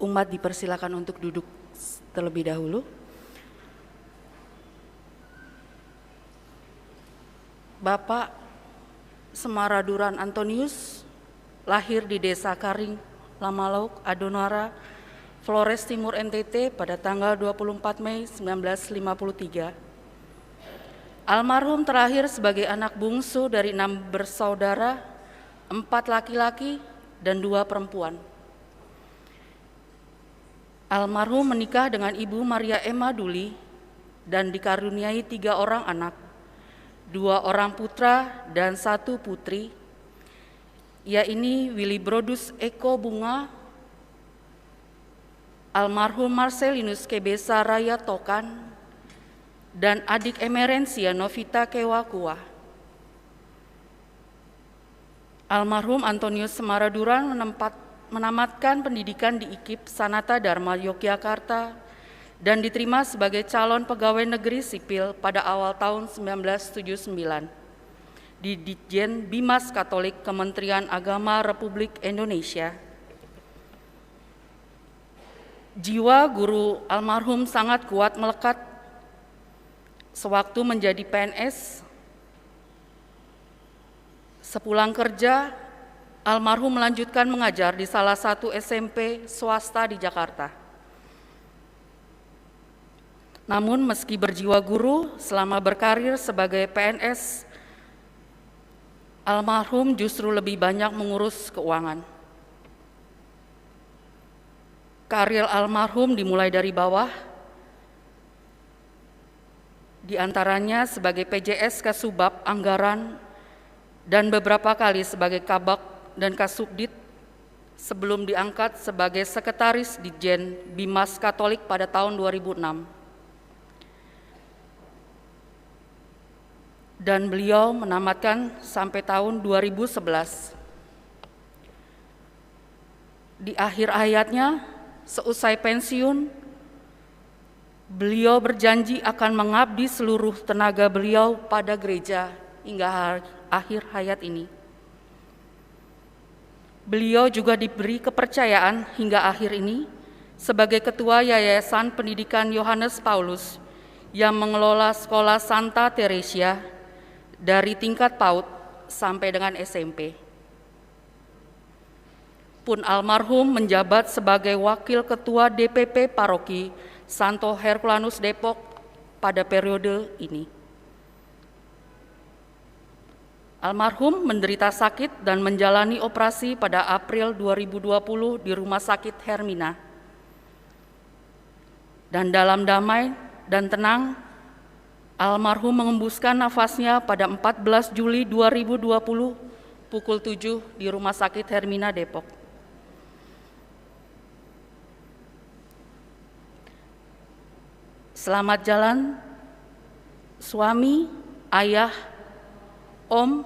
Umat dipersilakan untuk duduk terlebih dahulu. Bapak Semaraduran Antonius lahir di Desa Karing, Lamalauk, Adonara, Flores Timur, NTT pada tanggal 24 Mei 1953. Almarhum terakhir sebagai anak bungsu dari 6 bersaudara, 4 laki-laki dan 2 perempuan. Almarhum menikah dengan Ibu Maria Emma Duli dan dikaruniai 3 orang anak, 2 orang putra dan 1 putri, yaitu Willy Brodus Eko Bunga, almarhum Marcelinus Kebesa Raya Tokan, dan adik Emerensia Novita Kewakua. Almarhum Antonius Semaraduran menamatkan pendidikan di IKIP Sanata Dharma Yogyakarta dan diterima sebagai calon pegawai negeri sipil pada awal tahun 1979 di Ditjen Bimas Katolik Kementerian Agama Republik Indonesia. Jiwa guru almarhum sangat kuat melekat. Sewaktu menjadi PNS, sepulang kerja, almarhum melanjutkan mengajar di salah satu SMP swasta di Jakarta. Namun meski berjiwa guru, selama berkarir sebagai PNS, almarhum justru lebih banyak mengurus keuangan. Karir almarhum dimulai dari bawah, di antaranya sebagai PJS Kasubag Anggaran dan beberapa kali sebagai Kabak dan Kasubdit sebelum diangkat sebagai Sekretaris Ditjen Bimas Katolik pada tahun 2006. Dan beliau menamatkan sampai tahun 2011. Di akhir hayatnya, seusai pensiun, beliau berjanji akan mengabdi seluruh tenaga beliau pada gereja hingga akhir hayat ini. Beliau juga diberi kepercayaan hingga akhir ini sebagai Ketua Yayasan Pendidikan Yohanes Paulus yang mengelola Sekolah Santa Teresia dari tingkat PAUD sampai dengan SMP. Pun almarhum menjabat sebagai Wakil Ketua DPP Paroki Santo Herculanus Depok pada periode ini. Almarhum menderita sakit dan menjalani operasi pada April 2020 di Rumah Sakit Hermina. Dan dalam damai dan tenang, almarhum mengembuskan nafasnya pada 14 Juli 2020 pukul 7 di Rumah Sakit Hermina Depok. Selamat jalan, suami, ayah, om,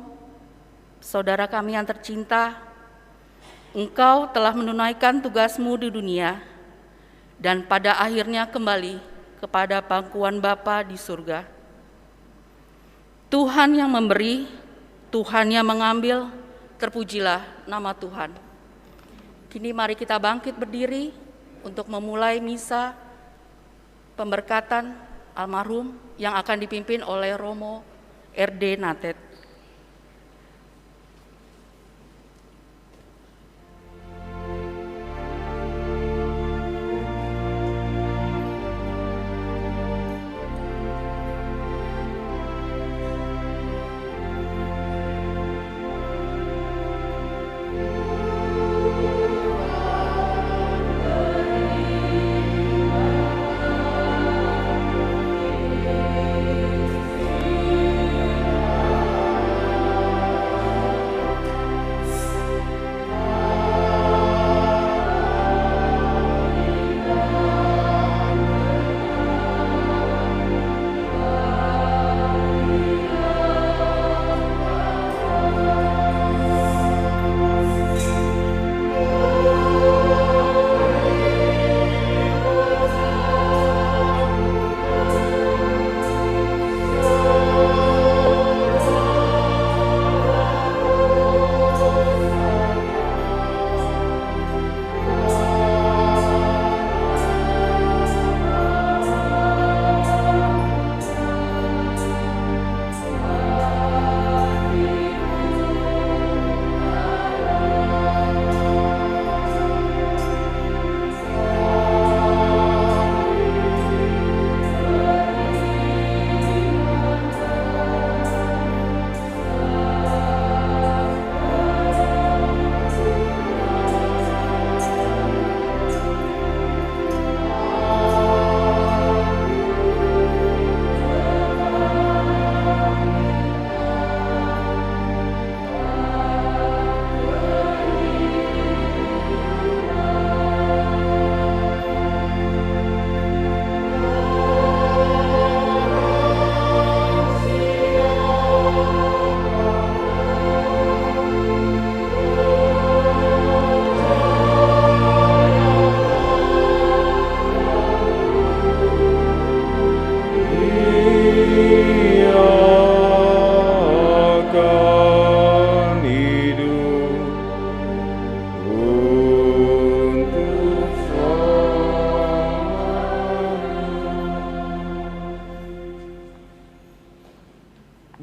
saudara kami yang tercinta. Engkau telah menunaikan tugasmu di dunia dan pada akhirnya kembali kepada pangkuan Bapa di surga. Tuhan yang memberi, Tuhan yang mengambil, terpujilah nama Tuhan. Kini mari kita bangkit berdiri untuk memulai misa pemberkatan almarhum yang akan dipimpin oleh Romo RD Natet.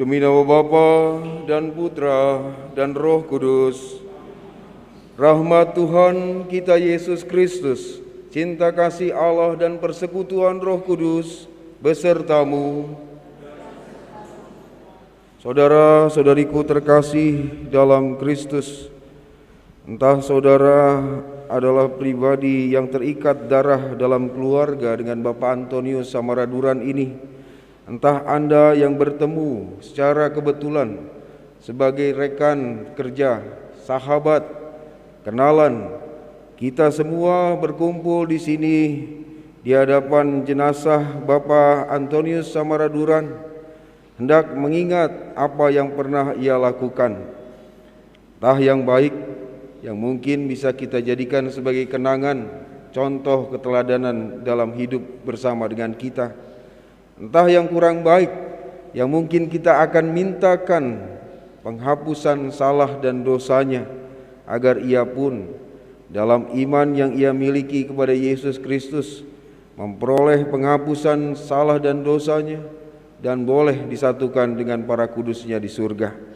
Demi nama Bapa dan Putra dan Roh Kudus, rahmat Tuhan kita Yesus Kristus, cinta kasih Allah dan persekutuan Roh Kudus besertamu. Saudara-saudariku terkasih dalam Kristus, entah saudara adalah pribadi yang terikat darah dalam keluarga dengan Bapak Antonius Samaraduran ini, entah Anda yang bertemu secara kebetulan sebagai rekan kerja, sahabat, kenalan, kita semua berkumpul di sini di hadapan jenazah Bapak Antonius Samaraduran, hendak mengingat apa yang pernah ia lakukan, entah yang baik yang mungkin bisa kita jadikan sebagai kenangan, contoh keteladanan dalam hidup bersama dengan kita, entah yang kurang baik yang mungkin kita akan mintakan penghapusan salah dan dosanya, agar ia pun dalam iman yang ia miliki kepada Yesus Kristus memperoleh penghapusan salah dan dosanya dan boleh disatukan dengan para kudusnya di surga.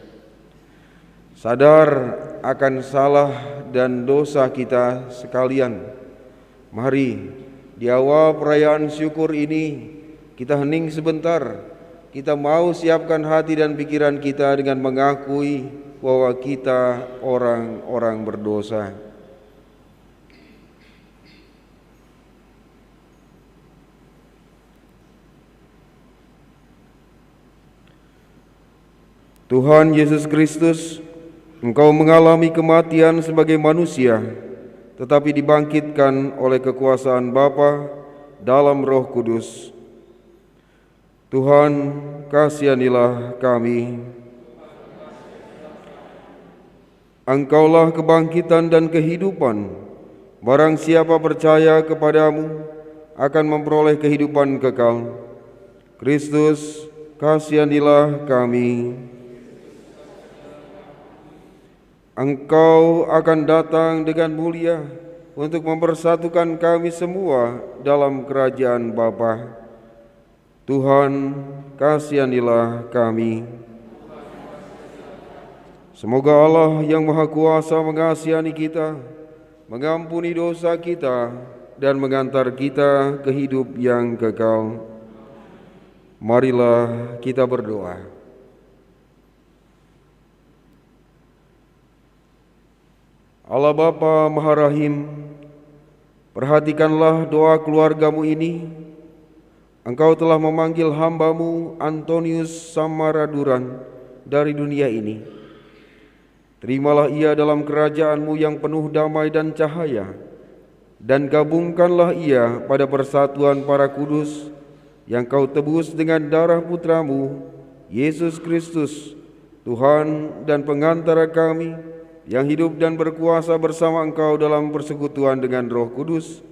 Sadar akan salah dan dosa kita sekalian, mari di awal perayaan syukur ini kita hening sebentar. Kita mau siapkan hati dan pikiran kita dengan mengakui bahwa kita orang-orang berdosa. Tuhan Yesus Kristus, Engkau mengalami kematian sebagai manusia, tetapi dibangkitkan oleh kekuasaan Bapa dalam Roh Kudus. Tuhan, kasihanilah kami. Engkaulah kebangkitan dan kehidupan. Barang siapa percaya kepadamu akan memperoleh kehidupan kekal. Kristus, kasihanilah kami. Engkau akan datang dengan mulia untuk mempersatukan kami semua dalam kerajaan Bapa. Tuhan, kasihanilah kami. Semoga Allah yang Maha Kuasa mengasihani kita, mengampuni dosa kita, dan mengantar kita ke hidup yang kekal. Marilah kita berdoa. Allah Bapa Maha Rahim, perhatikanlah doa keluargamu ini. Engkau telah memanggil hamba-Mu Antonius Samaraduran dari dunia ini. Terimalah ia dalam kerajaan-Mu yang penuh damai dan cahaya, dan gabungkanlah ia pada persatuan para kudus yang Kau tebus dengan darah Putra-Mu, Yesus Kristus, Tuhan dan pengantara kami, yang hidup dan berkuasa bersama Engkau dalam persekutuan dengan Roh Kudus,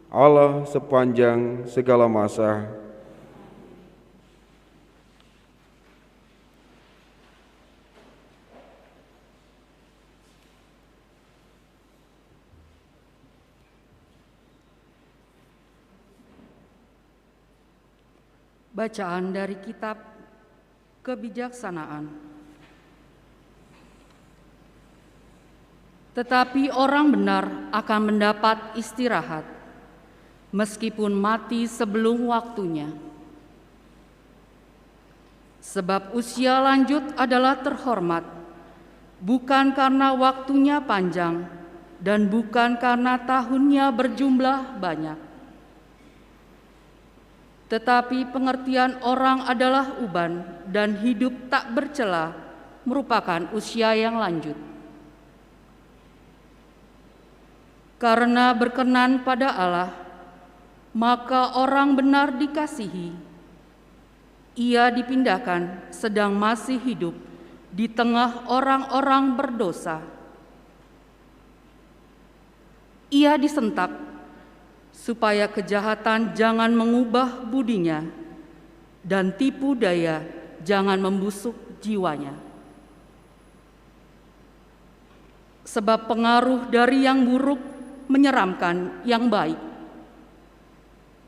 Allah sepanjang segala masa. Bacaan dari Kitab Kebijaksanaan. Tetapi orang benar akan mendapat istirahat, meskipun mati sebelum waktunya. Sebab usia lanjut adalah terhormat, bukan karena waktunya panjang, dan bukan karena tahunnya berjumlah banyak. Tetapi pengertian orang adalah uban, dan hidup tak bercela merupakan usia yang lanjut. Karena berkenan pada Allah, maka orang benar dikasihi. Ia dipindahkan sedang masih hidup di tengah orang-orang berdosa. Ia disentak supaya kejahatan jangan mengubah budinya dan tipu daya jangan membusuk jiwanya. Sebab pengaruh dari yang buruk menyeramkan yang baik,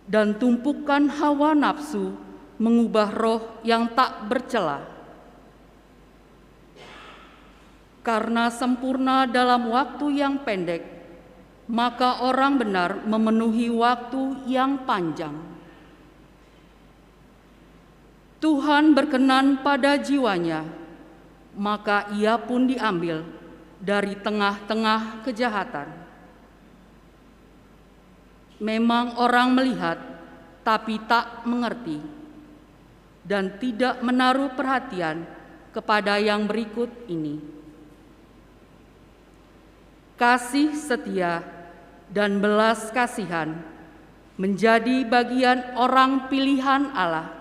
dan tumpukan hawa nafsu mengubah roh yang tak bercela. Karena sempurna dalam waktu yang pendek, maka orang benar memenuhi waktu yang panjang. Tuhan berkenan pada jiwanya, maka ia pun diambil dari tengah-tengah kejahatan. Memang orang melihat, tapi tak mengerti, dan tidak menaruh perhatian kepada yang berikut ini. Kasih setia dan belas kasihan menjadi bagian orang pilihan Allah.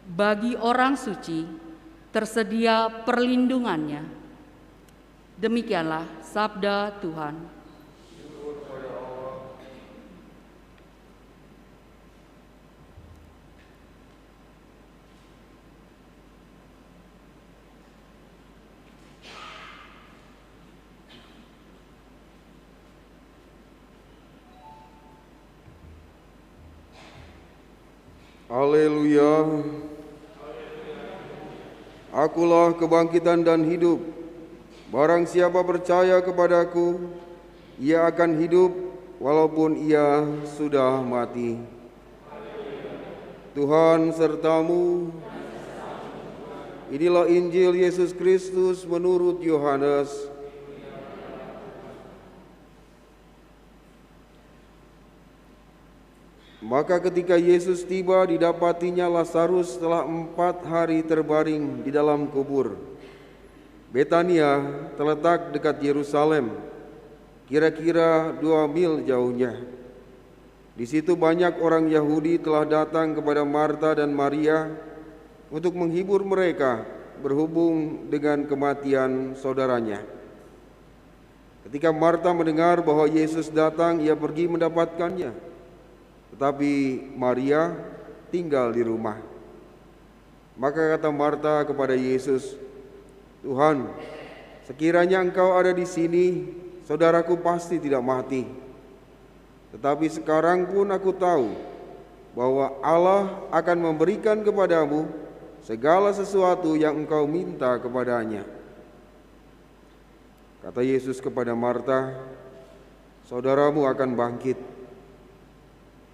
Bagi orang suci tersedia perlindungannya. Demikianlah sabda Tuhan. Haleluya. Akulah kebangkitan dan hidup. Barang siapa percaya kepadaku, ia akan hidup walaupun ia sudah mati. Tuhan sertamu. Inilah Injil Yesus Kristus menurut Yohanes. Maka ketika Yesus tiba, didapatinya Lazarus setelah 4 hari terbaring di dalam kubur. Betania terletak dekat Yerusalem, kira-kira 2 mil jauhnya. Di situ banyak orang Yahudi telah datang kepada Marta dan Maria untuk menghibur mereka berhubung dengan kematian saudaranya. Ketika Marta mendengar bahwa Yesus datang, ia pergi mendapatkannya. Tetapi Maria tinggal di rumah. Maka kata Marta kepada Yesus, "Tuhan, sekiranya Engkau ada di sini, saudaraku pasti tidak mati. Tetapi sekarang pun aku tahu bahwa Allah akan memberikan kepadamu segala sesuatu yang engkau minta kepadanya." Kata Yesus kepada Marta, "Saudaramu akan bangkit."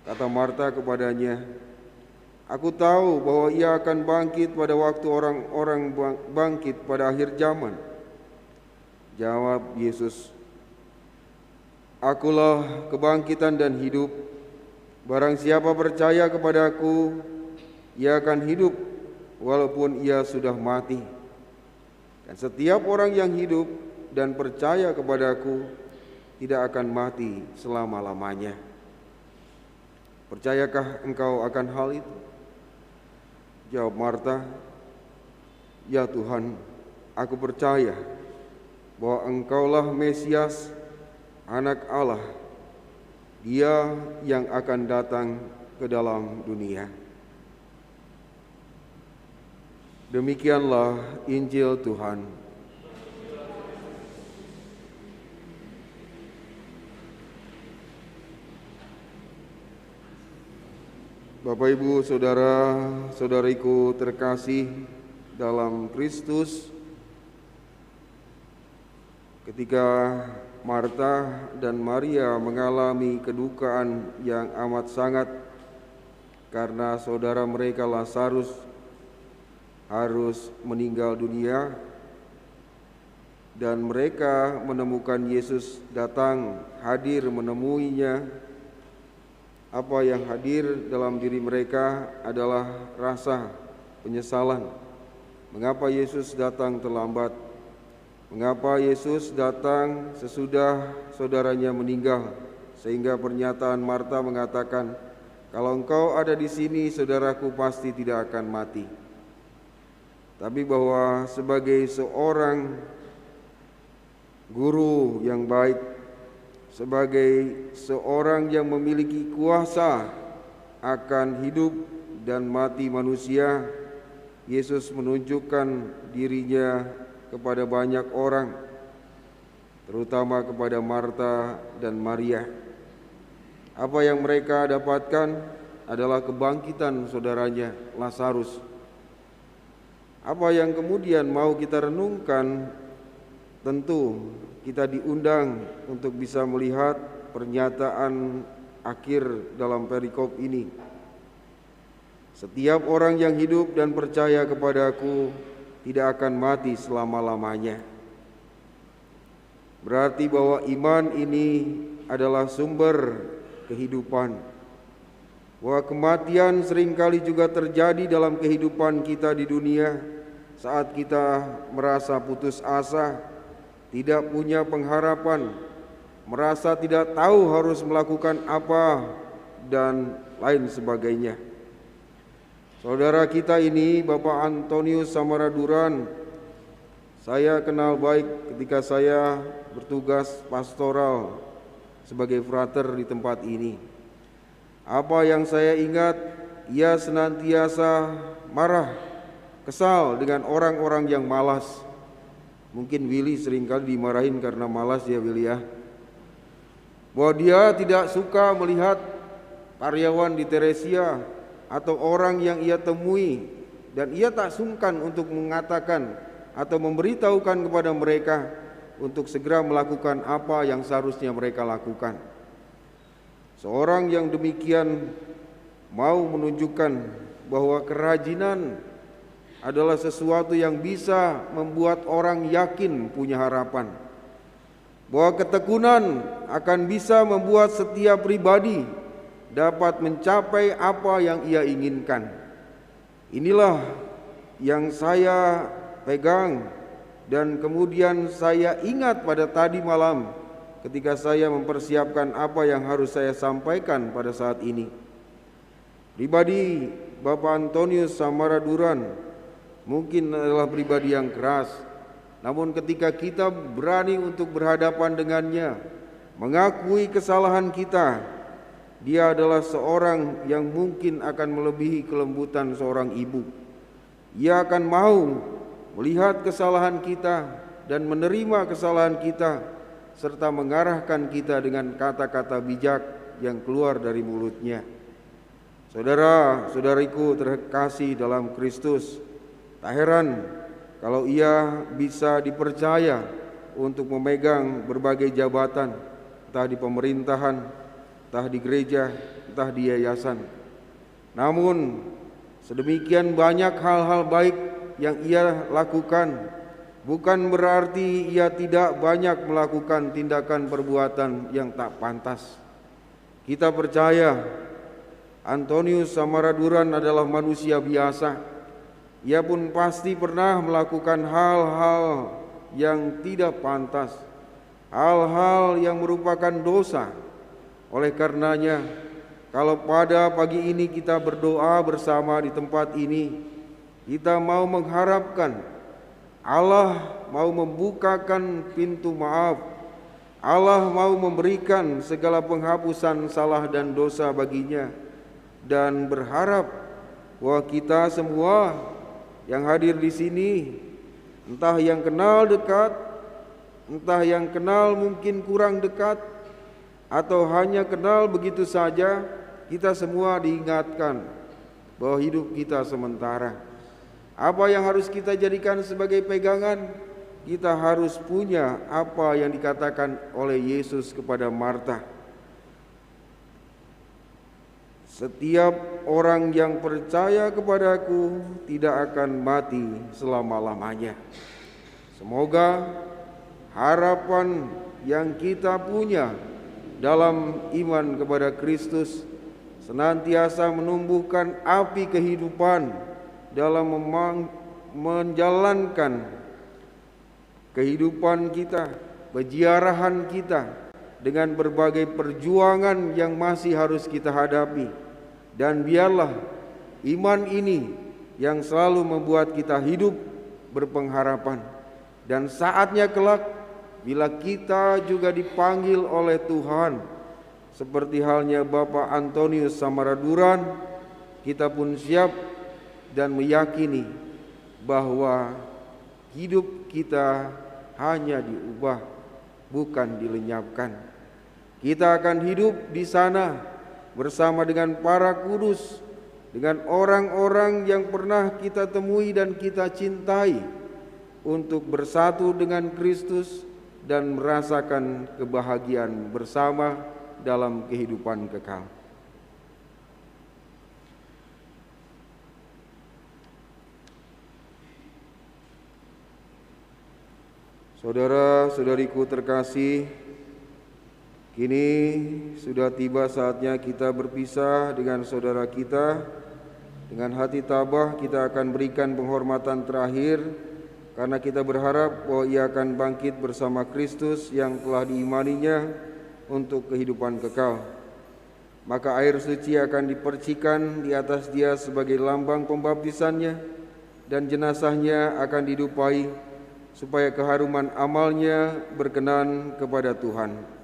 Kata Marta kepadanya, "Aku tahu bahwa ia akan bangkit pada waktu orang-orang bangkit pada akhir zaman." Jawab Yesus, "Akulah kebangkitan dan hidup. Barang siapa percaya kepadaku, ia akan hidup walaupun ia sudah mati. Dan setiap orang yang hidup dan percaya kepadaku tidak akan mati selama-lamanya." Percayakah engkau akan hal itu? Jawab Marta, "Ya Tuhan, aku percaya bahwa Engkaulah Mesias, Anak Allah, Dia yang akan datang ke dalam dunia." Demikianlah Injil Tuhan. Bapak, Ibu, saudara-saudariku terkasih dalam Kristus, ketika Marta dan Maria mengalami kedukaan yang amat sangat karena saudara mereka Lazarus harus meninggal dunia, dan mereka menemukan Yesus datang hadir menemuinya, apa yang hadir dalam diri mereka adalah rasa penyesalan. Mengapa Yesus datang terlambat? Mengapa Yesus datang sesudah saudaranya meninggal? Sehingga pernyataan Marta mengatakan, "Kalau engkau ada di sini, saudaraku pasti tidak akan mati." Tapi bahwa sebagai seorang guru yang baik, sebagai seorang yang memiliki kuasa akan hidup dan mati manusia, Yesus menunjukkan dirinya kepada banyak orang, terutama kepada Marta dan Maria. Apa yang mereka dapatkan adalah kebangkitan saudaranya Lazarus. Apa yang kemudian mau kita renungkan tentu kita diundang untuk bisa melihat pernyataan akhir dalam perikop ini. Setiap orang yang hidup dan percaya kepadaku tidak akan mati selama-lamanya. Berarti bahwa iman ini adalah sumber kehidupan. Bahwa kematian seringkali juga terjadi dalam kehidupan kita di dunia saat kita merasa putus asa, tidak punya pengharapan, merasa tidak tahu harus melakukan apa, dan lain sebagainya. Saudara kita ini, Bapak Antonius Samaraduran, saya kenal baik ketika saya bertugas pastoral sebagai frater di tempat ini. Apa yang saya ingat, ia senantiasa marah, kesal dengan orang-orang yang malas. Mungkin Willy seringkali dimarahin karena malas ya Willy ya. Bahwa dia tidak suka melihat karyawan di Teresia atau orang yang ia temui, dan ia tak sungkan untuk mengatakan atau memberitahukan kepada mereka untuk segera melakukan apa yang seharusnya mereka lakukan. Seorang yang demikian mau menunjukkan bahwa kerajinan adalah sesuatu yang bisa membuat orang yakin punya harapan, bahwa ketekunan akan bisa membuat setiap pribadi dapat mencapai apa yang ia inginkan. Inilah yang saya pegang dan kemudian saya ingat pada tadi malam ketika saya mempersiapkan apa yang harus saya sampaikan pada saat ini. Pribadi Bapak Antonius Samaraduran mungkin adalah pribadi yang keras, namun ketika kita berani untuk berhadapan dengannya, mengakui kesalahan kita, dia adalah seorang yang mungkin akan melebihi kelembutan seorang ibu. Ia akan mau melihat kesalahan kita dan menerima kesalahan kita, serta mengarahkan kita dengan kata-kata bijak yang keluar dari mulutnya. Saudara-saudariku terkasih dalam Kristus, tak heran kalau ia bisa dipercaya untuk memegang berbagai jabatan, entah di pemerintahan, entah di gereja, entah di yayasan. Namun sedemikian banyak hal-hal baik yang ia lakukan, bukan berarti ia tidak banyak melakukan tindakan perbuatan yang tak pantas. Kita percaya Antonius Samaraduran adalah manusia biasa. Ia pun pasti pernah melakukan hal-hal yang tidak pantas, hal-hal yang merupakan dosa. Oleh karenanya, kalau pada pagi ini kita berdoa bersama di tempat ini, kita mau mengharapkan Allah mau membukakan pintu maaf, Allah mau memberikan segala penghapusan salah dan dosa baginya, dan berharap bahwa kita semua yang hadir di sini, entah yang kenal dekat, entah yang kenal mungkin kurang dekat, atau hanya kenal begitu saja, kita semua diingatkan bahwa hidup kita sementara. Apa yang harus kita jadikan sebagai pegangan? Kita harus punya apa yang dikatakan oleh Yesus kepada Marta. Setiap orang yang percaya kepadaku tidak akan mati selama-lamanya. Semoga harapan yang kita punya dalam iman kepada Kristus senantiasa menumbuhkan api kehidupan dalam menjalankan kehidupan kita, peziarahan kita dengan berbagai perjuangan yang masih harus kita hadapi. Dan biarlah iman ini yang selalu membuat kita hidup berpengharapan. Dan saatnya kelak bila kita juga dipanggil oleh Tuhan, seperti halnya Bapak Antonius Samaraduran, kita pun siap dan meyakini bahwa hidup kita hanya diubah, bukan dilenyapkan. Kita akan hidup di sana bersama dengan para kudus, dengan orang-orang yang pernah kita temui dan kita cintai, untuk bersatu dengan Kristus dan merasakan kebahagiaan bersama dalam kehidupan kekal. Saudara-saudariku terkasih, kini sudah tiba saatnya kita berpisah dengan saudara kita. Dengan hati tabah kita akan berikan penghormatan terakhir karena kita berharap bahwa ia akan bangkit bersama Kristus yang telah diimaninya untuk kehidupan kekal. Maka air suci akan dipercikan di atas dia sebagai lambang pembaptisannya, dan jenazahnya akan didupai supaya keharuman amalnya berkenan kepada Tuhan.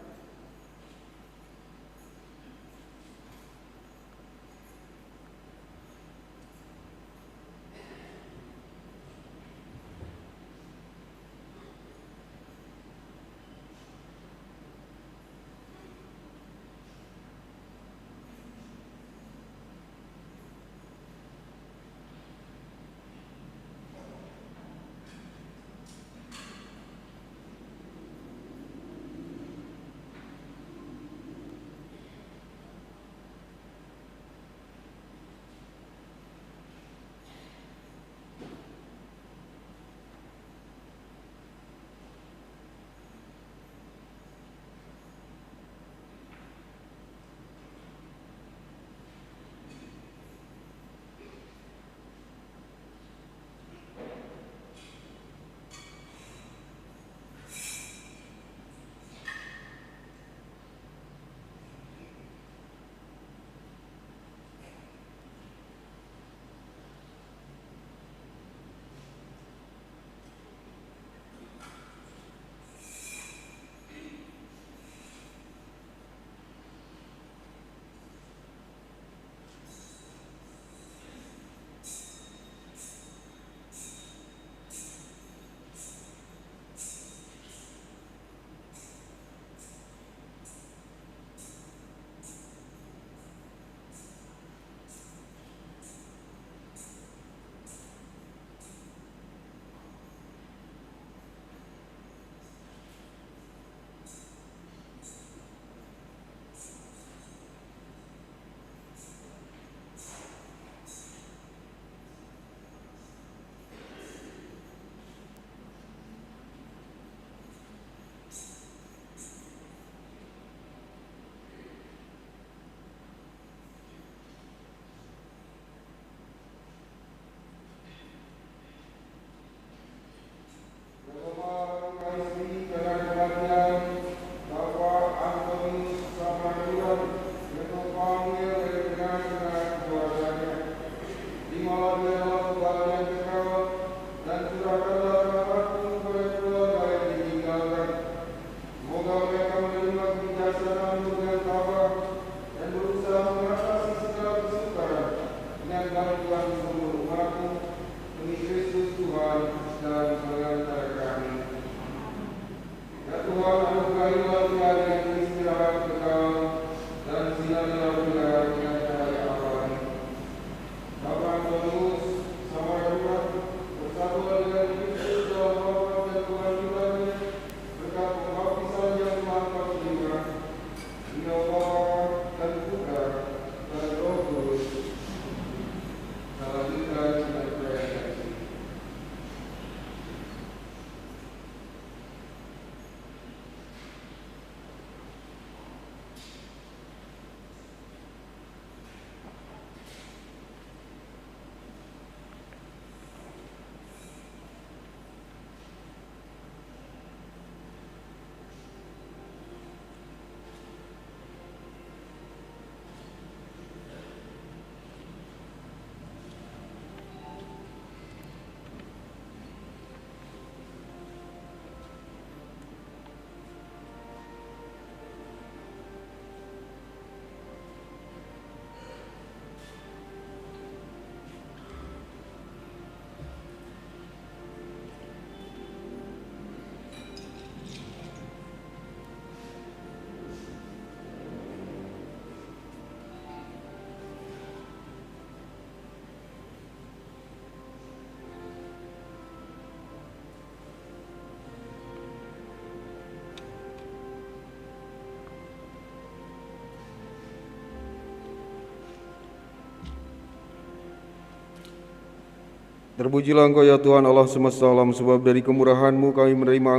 Terpujilah Engkau ya Tuhan Allah semesta alam, sebab dari kemurahan-Mu kami menerima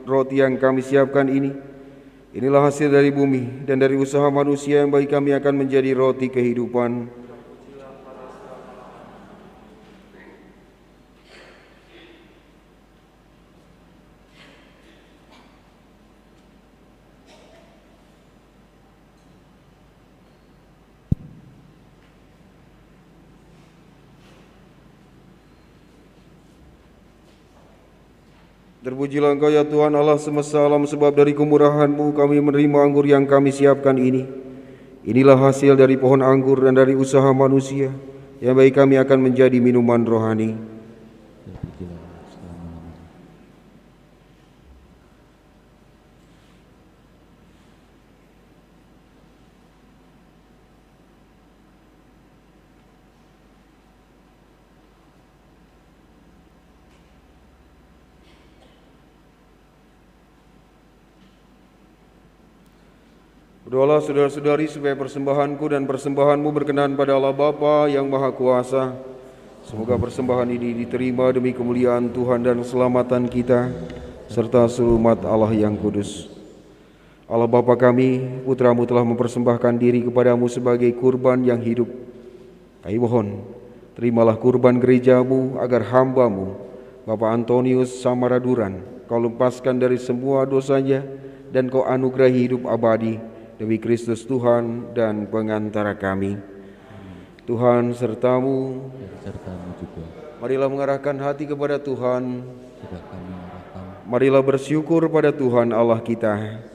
roti yang kami siapkan ini. Inilah hasil dari bumi dan dari usaha manusia yang bagi kami akan menjadi roti kehidupan. Terpujilah Engkau ya Tuhan Allah semesta alam, sebab dari kemurahan-Mu kami menerima anggur yang kami siapkan ini. Inilah hasil dari pohon anggur dan dari usaha manusia yang bagi kami akan menjadi minuman rohani. Berdoalah saudara-saudari supaya persembahanku dan persembahanmu berkenan pada Allah Bapa yang Maha Kuasa. Semoga persembahan ini diterima demi kemuliaan Tuhan dan keselamatan kita, serta seluruh umat Allah yang kudus. Allah Bapa kami, Putra-Mu telah mempersembahkan diri kepadamu sebagai kurban yang hidup. Kami mohon, terimalah kurban gereja-Mu agar hamba-Mu, Bapak Antonius Samaraduran, Kau lepaskan dari semua dosanya dan Kau anugerahi hidup abadi demi Kristus Tuhan dan pengantara kami. Tuhan sertamu, juga. Marilah mengarahkan hati kepada Tuhan. Marilah bersyukur pada Tuhan Allah kita.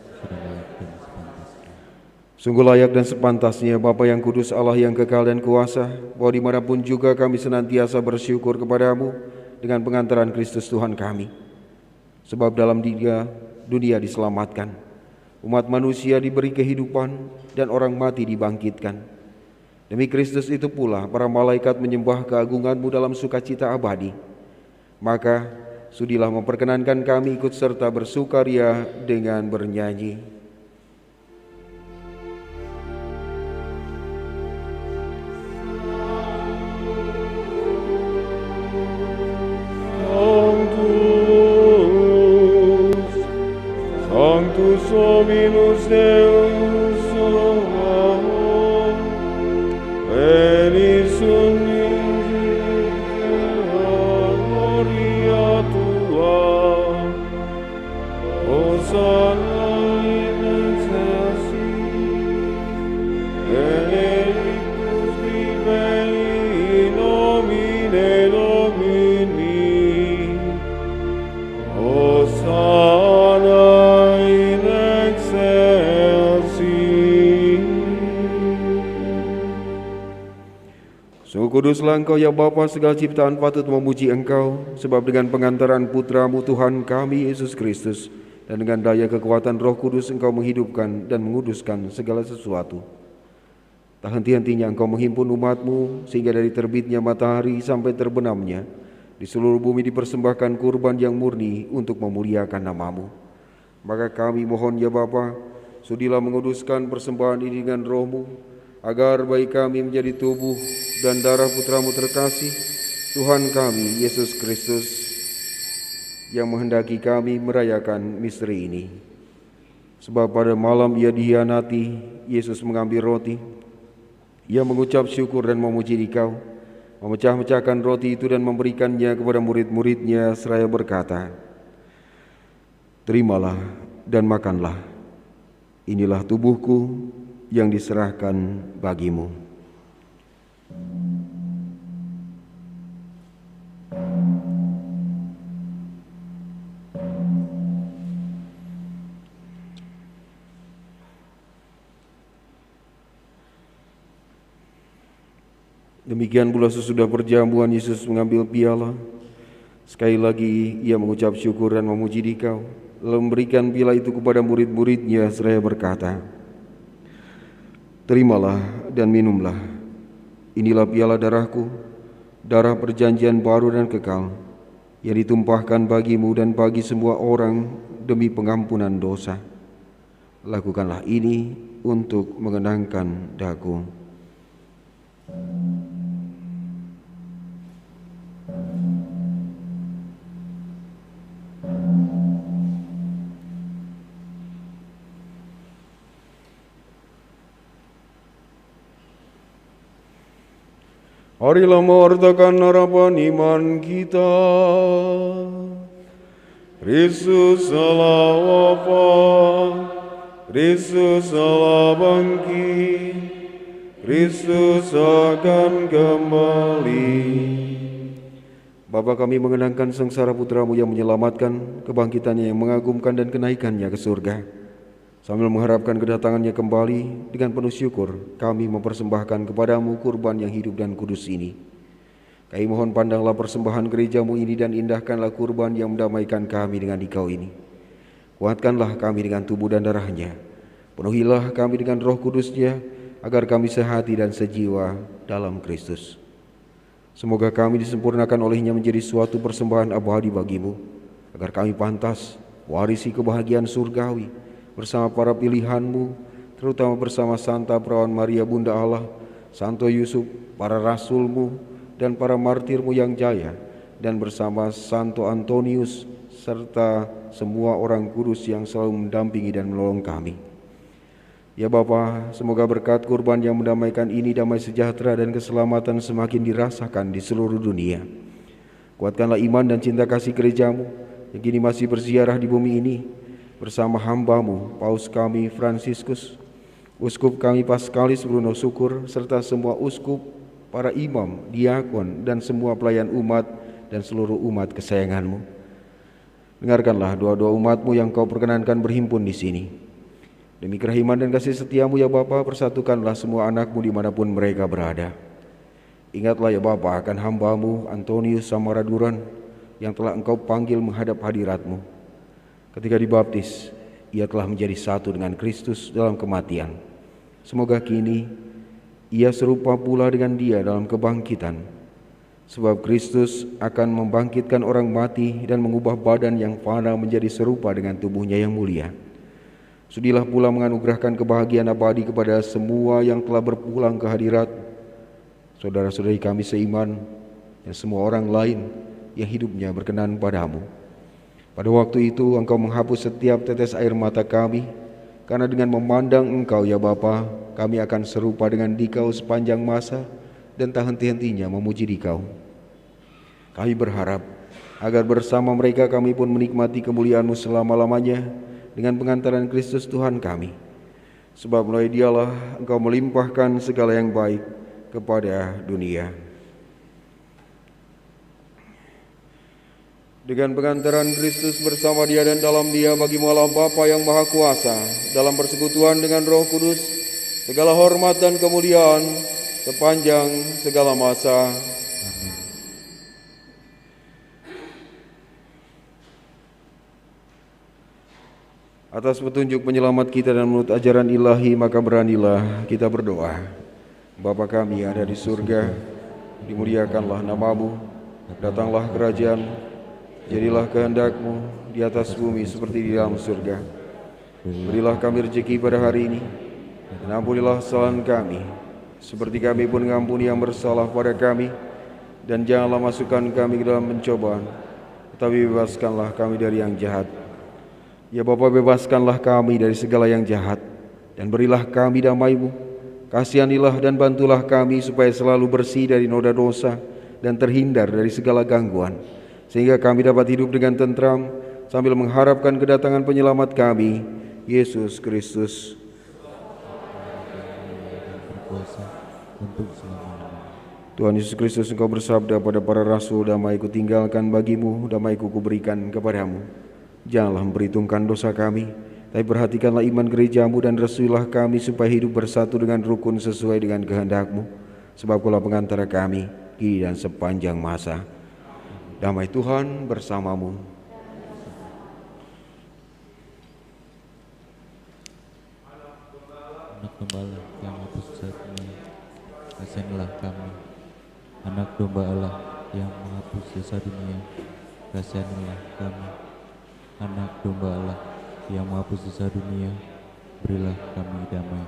Sungguh layak dan sepantasnya Bapa yang kudus, Allah yang kekal dan kuasa, bahwa dimanapun juga kami senantiasa bersyukur kepadamu dengan pengantaran Kristus Tuhan kami. Sebab dalam Dia dunia diselamatkan, umat manusia diberi kehidupan, dan orang mati dibangkitkan. Demi Kristus itu pula para malaikat menyembah keagungan-Mu dalam sukacita abadi. Maka sudilah memperkenankan kami ikut serta bersukaria dengan bernyanyi. Sanctus Dominus Deus Venis gloria Tua, Hosanna in excelsis, benedictus qui veni in nomine Domini, Hosanna in excelsis. Sungguh kuduslah Engkau ya Bapa, segala ciptaan patut memuji Engkau, sebab dengan pengantaran Putra-Mu Tuhan kami Yesus Kristus, dan dengan daya kekuatan Roh Kudus Engkau menghidupkan dan menguduskan segala sesuatu. Tak henti-hentinya Engkau menghimpun umat-Mu, sehingga dari terbitnya matahari sampai terbenamnya di seluruh bumi dipersembahkan kurban yang murni untuk memuliakan nama-Mu. Maka kami mohon ya Bapa, sudilah menguduskan persembahan ini dengan Roh-Mu, agar bagi kami menjadi tubuh dan darah Putra-Mu terkasih, Tuhan kami Yesus Kristus, yang menghendaki kami merayakan misteri ini. Sebab pada malam Ia dihianati, Yesus mengambil roti, Ia mengucap syukur dan memuji Dikau, memecah-mecahkan roti itu dan memberikannya kepada murid-muridnya seraya berkata, "Terimalah dan makanlah, inilah tubuhku yang diserahkan bagimu." Demikian pula sesudah perjamuan Yesus mengambil piala. Sekali lagi Ia mengucap syukur dan memuji Dikau, lalu memberikan piala itu kepada murid-muridnya seraya berkata, "Terimalah dan minumlah, inilah piala darahku, darah perjanjian baru dan kekal, yang ditumpahkan bagimu dan bagi semua orang demi pengampunan dosa. Lakukanlah ini untuk mengenangkan daku." Marilah mewartakan harapan iman kita. Kristus telah wafat, Kristus telah bangkit, Kristus akan kembali. Bapa, kami mengenangkan sengsara putramu yang menyelamatkan, kebangkitannya yang mengagumkan dan kenaikannya ke surga. Sambil mengharapkan kedatangannya kembali, dengan penuh syukur kami mempersembahkan kepadamu kurban yang hidup dan kudus ini. Kami mohon pandanglah persembahan gerejamu ini dan indahkanlah kurban yang mendamaikan kami dengan Dikau ini. Kuatkanlah kami dengan tubuh dan darahnya. Penuhilah kami dengan Roh Kudusnya, agar kami sehati dan sejiwa dalam Kristus. Semoga kami disempurnakan olehnya menjadi suatu persembahan abadi bagimu, agar kami pantas warisi kebahagiaan surgawi bersama para pilihanmu, terutama bersama Santa Perawan Maria Bunda Allah, Santo Yusuf, para rasulmu, dan para martirmu yang jaya, dan bersama Santo Antonius, serta semua orang kudus yang selalu mendampingi dan menolong kami. Ya Bapa, semoga berkat kurban yang mendamaikan ini damai sejahtera dan keselamatan semakin dirasakan di seluruh dunia. Kuatkanlah iman dan cinta kasih gerejamu yang kini masih berziarah di bumi ini, bersama hambamu, Paus kami Fransiskus, Uskup kami Paskalis Bruno Syukur, serta semua uskup, para imam, diakon, dan semua pelayan umat dan seluruh umat kesayanganmu. Dengarkanlah doa-doa umatmu yang kau perkenankan berhimpun di sini. Demi kerahiman dan kasih setiamu ya Bapa, persatukanlah semua anakmu dimanapun mereka berada. Ingatlah ya Bapa akan hambamu Antonius Samaraduran yang telah engkau panggil menghadap hadiratmu. Ketika dibaptis, ia telah menjadi satu dengan Kristus dalam kematian. Semoga kini ia serupa pula dengan dia dalam kebangkitan. Sebab Kristus akan membangkitkan orang mati dan mengubah badan yang fana menjadi serupa dengan tubuhnya yang mulia. Sudilah pula menganugerahkan kebahagiaan abadi kepada semua yang telah berpulang ke hadirat, saudara-saudari kami seiman, dan semua orang lain yang hidupnya berkenan padamu. Pada waktu itu engkau menghapus setiap tetes air mata kami, karena dengan memandang engkau ya Bapa, kami akan serupa dengan Dikau sepanjang masa dan tak henti-hentinya memuji Dikau. Kami berharap agar bersama mereka kami pun menikmati kemuliaan-Mu selama-lamanya dengan pengantaran Kristus Tuhan kami. Sebab melalui Dialah engkau melimpahkan segala yang baik kepada dunia. Dengan pengantaran Kristus bersama Dia dan dalam Dia, bagimu Allah Bapa yang Maha Kuasa, dalam persekutuan dengan Roh Kudus, segala hormat dan kemuliaan sepanjang segala masa. Atas petunjuk penyelamat kita dan menurut ajaran ilahi, maka beranilah kita berdoa. Bapa kami yang ada di surga, dimuliakanlah namamu, datanglah kerajaan, jadilah kehendak-Mu di atas bumi seperti di dalam surga. Berilah kami rezeki pada hari ini, dan ampunilah kesalahan kami, seperti kami pun mengampuni yang bersalah pada kami, dan janganlah masukkan kami ke dalam pencobaan, tetapi bebaskanlah kami dari yang jahat. Ya Bapa, bebaskanlah kami dari segala yang jahat, dan berilah kami damai-Mu. Kasihanilah dan bantulah kami supaya selalu bersih dari noda dosa dan terhindar dari segala gangguan, sehingga kami dapat hidup dengan tentram sambil mengharapkan kedatangan penyelamat kami, Yesus Kristus. Tuhan Yesus Kristus, Engkau bersabda pada para rasul, damai ku tinggalkan bagimu, damai ku kuberikan kepadamu. Janganlah memperhitungkan dosa kami, tapi perhatikanlah iman gerejamu dan restuilah kami supaya hidup bersatu dengan rukun sesuai dengan kehendak-Mu. Sebab Kaulah pengantara kami kini dan sepanjang masa. Damai Tuhan bersamamu. Anak Gembala yang menghapus dosa dunia, kasihanilah kami. Anak Domba Allah yang menghapus dosa dunia, kasihanilah kami. Anak Domba Allah yang menghapus dosa dunia, berilah kami damai.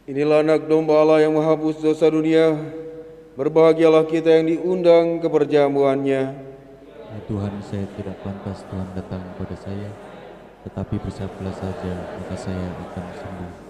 Inilah anak domba Allah yang menghapus dosa dunia. Berbahagialah kita yang diundang ke perjamuannya. Ya Tuhan, saya tidak pantas Tuhan datang kepada saya, tetapi bersabdalah saja, maka saya akan sembuh.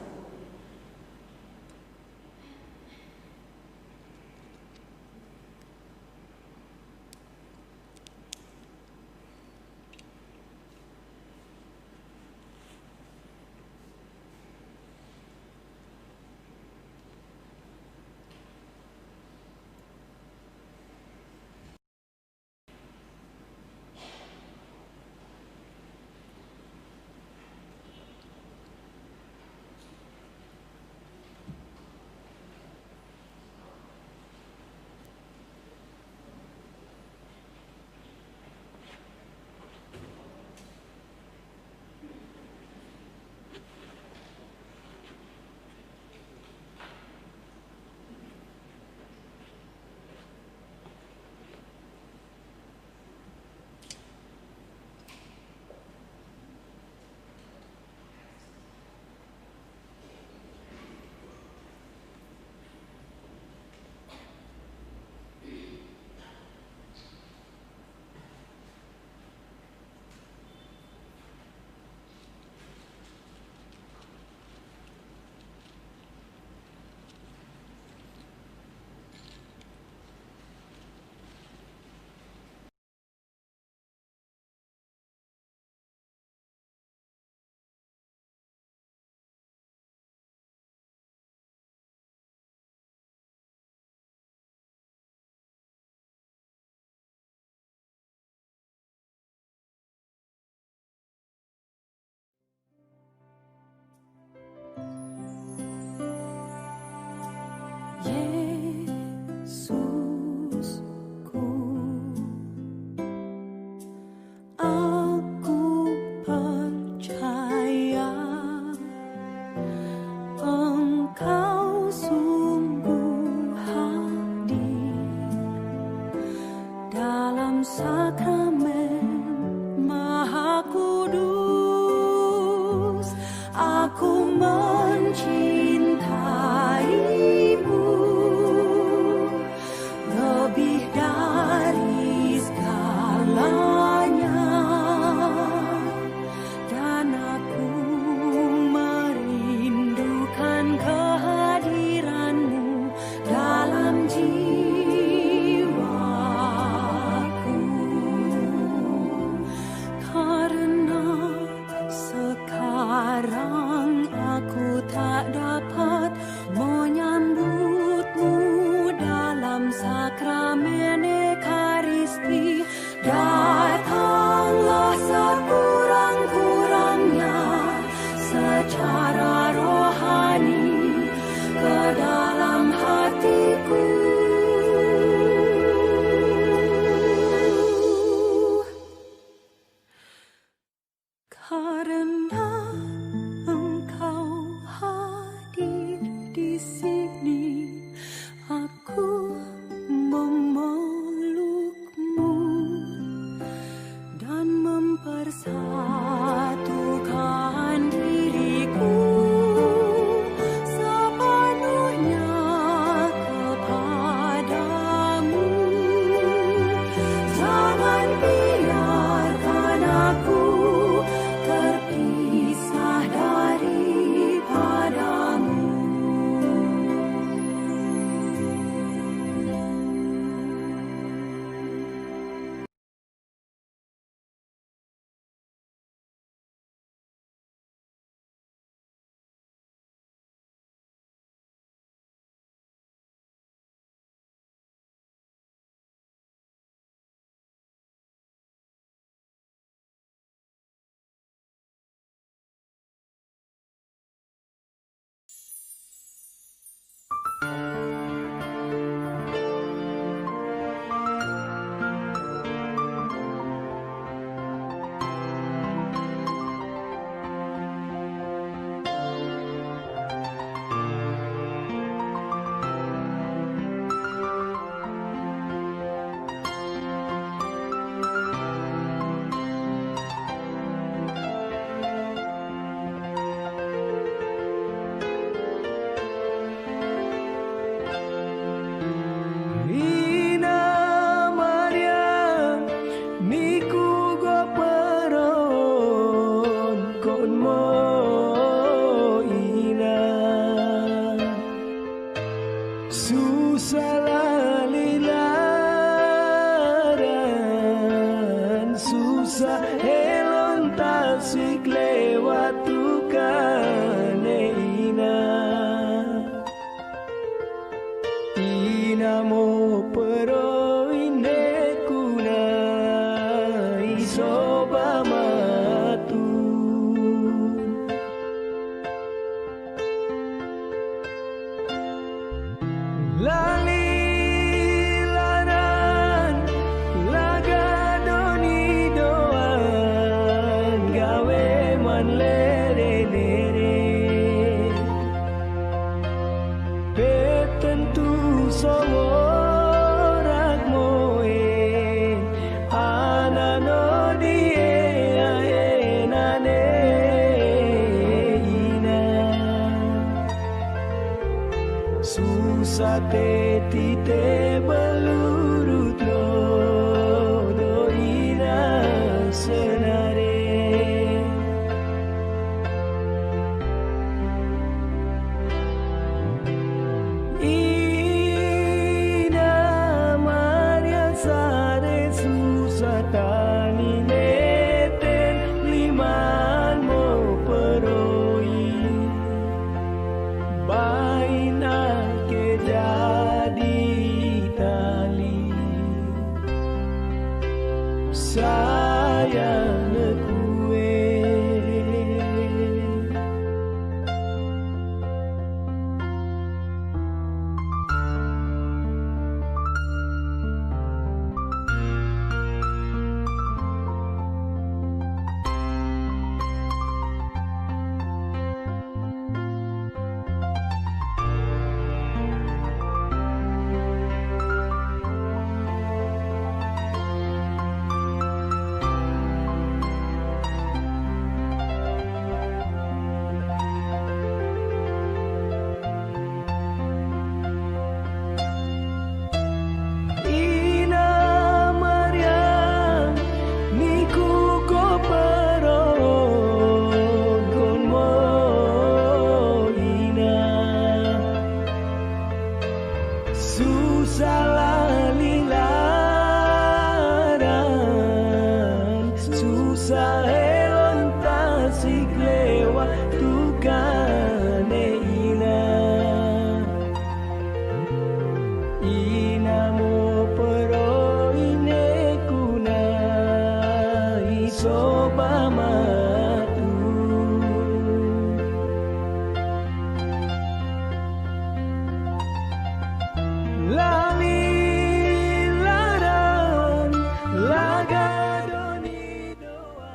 Lalilaran laga doni doan gawe man lere-lere petentu sorak moe anano die aenane ina susah tete belurut lo doina senare ina Maria sare susah tani neten liman mo peroi baina ke jadi tali sayang kue ina Maria niku ko perogon mo ina susah lalilaran susah elon tasik lewat tukane ina mo pero ine kuna isoba matu lalilaran laga doni doa.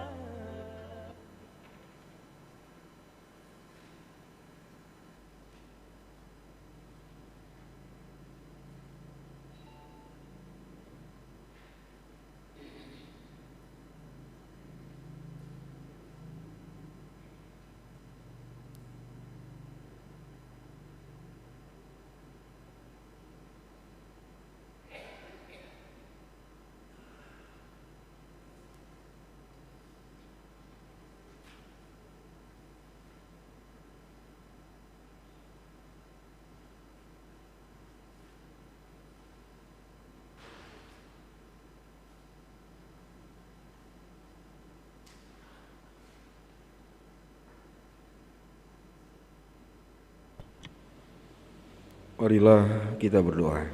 Marilah kita berdoa.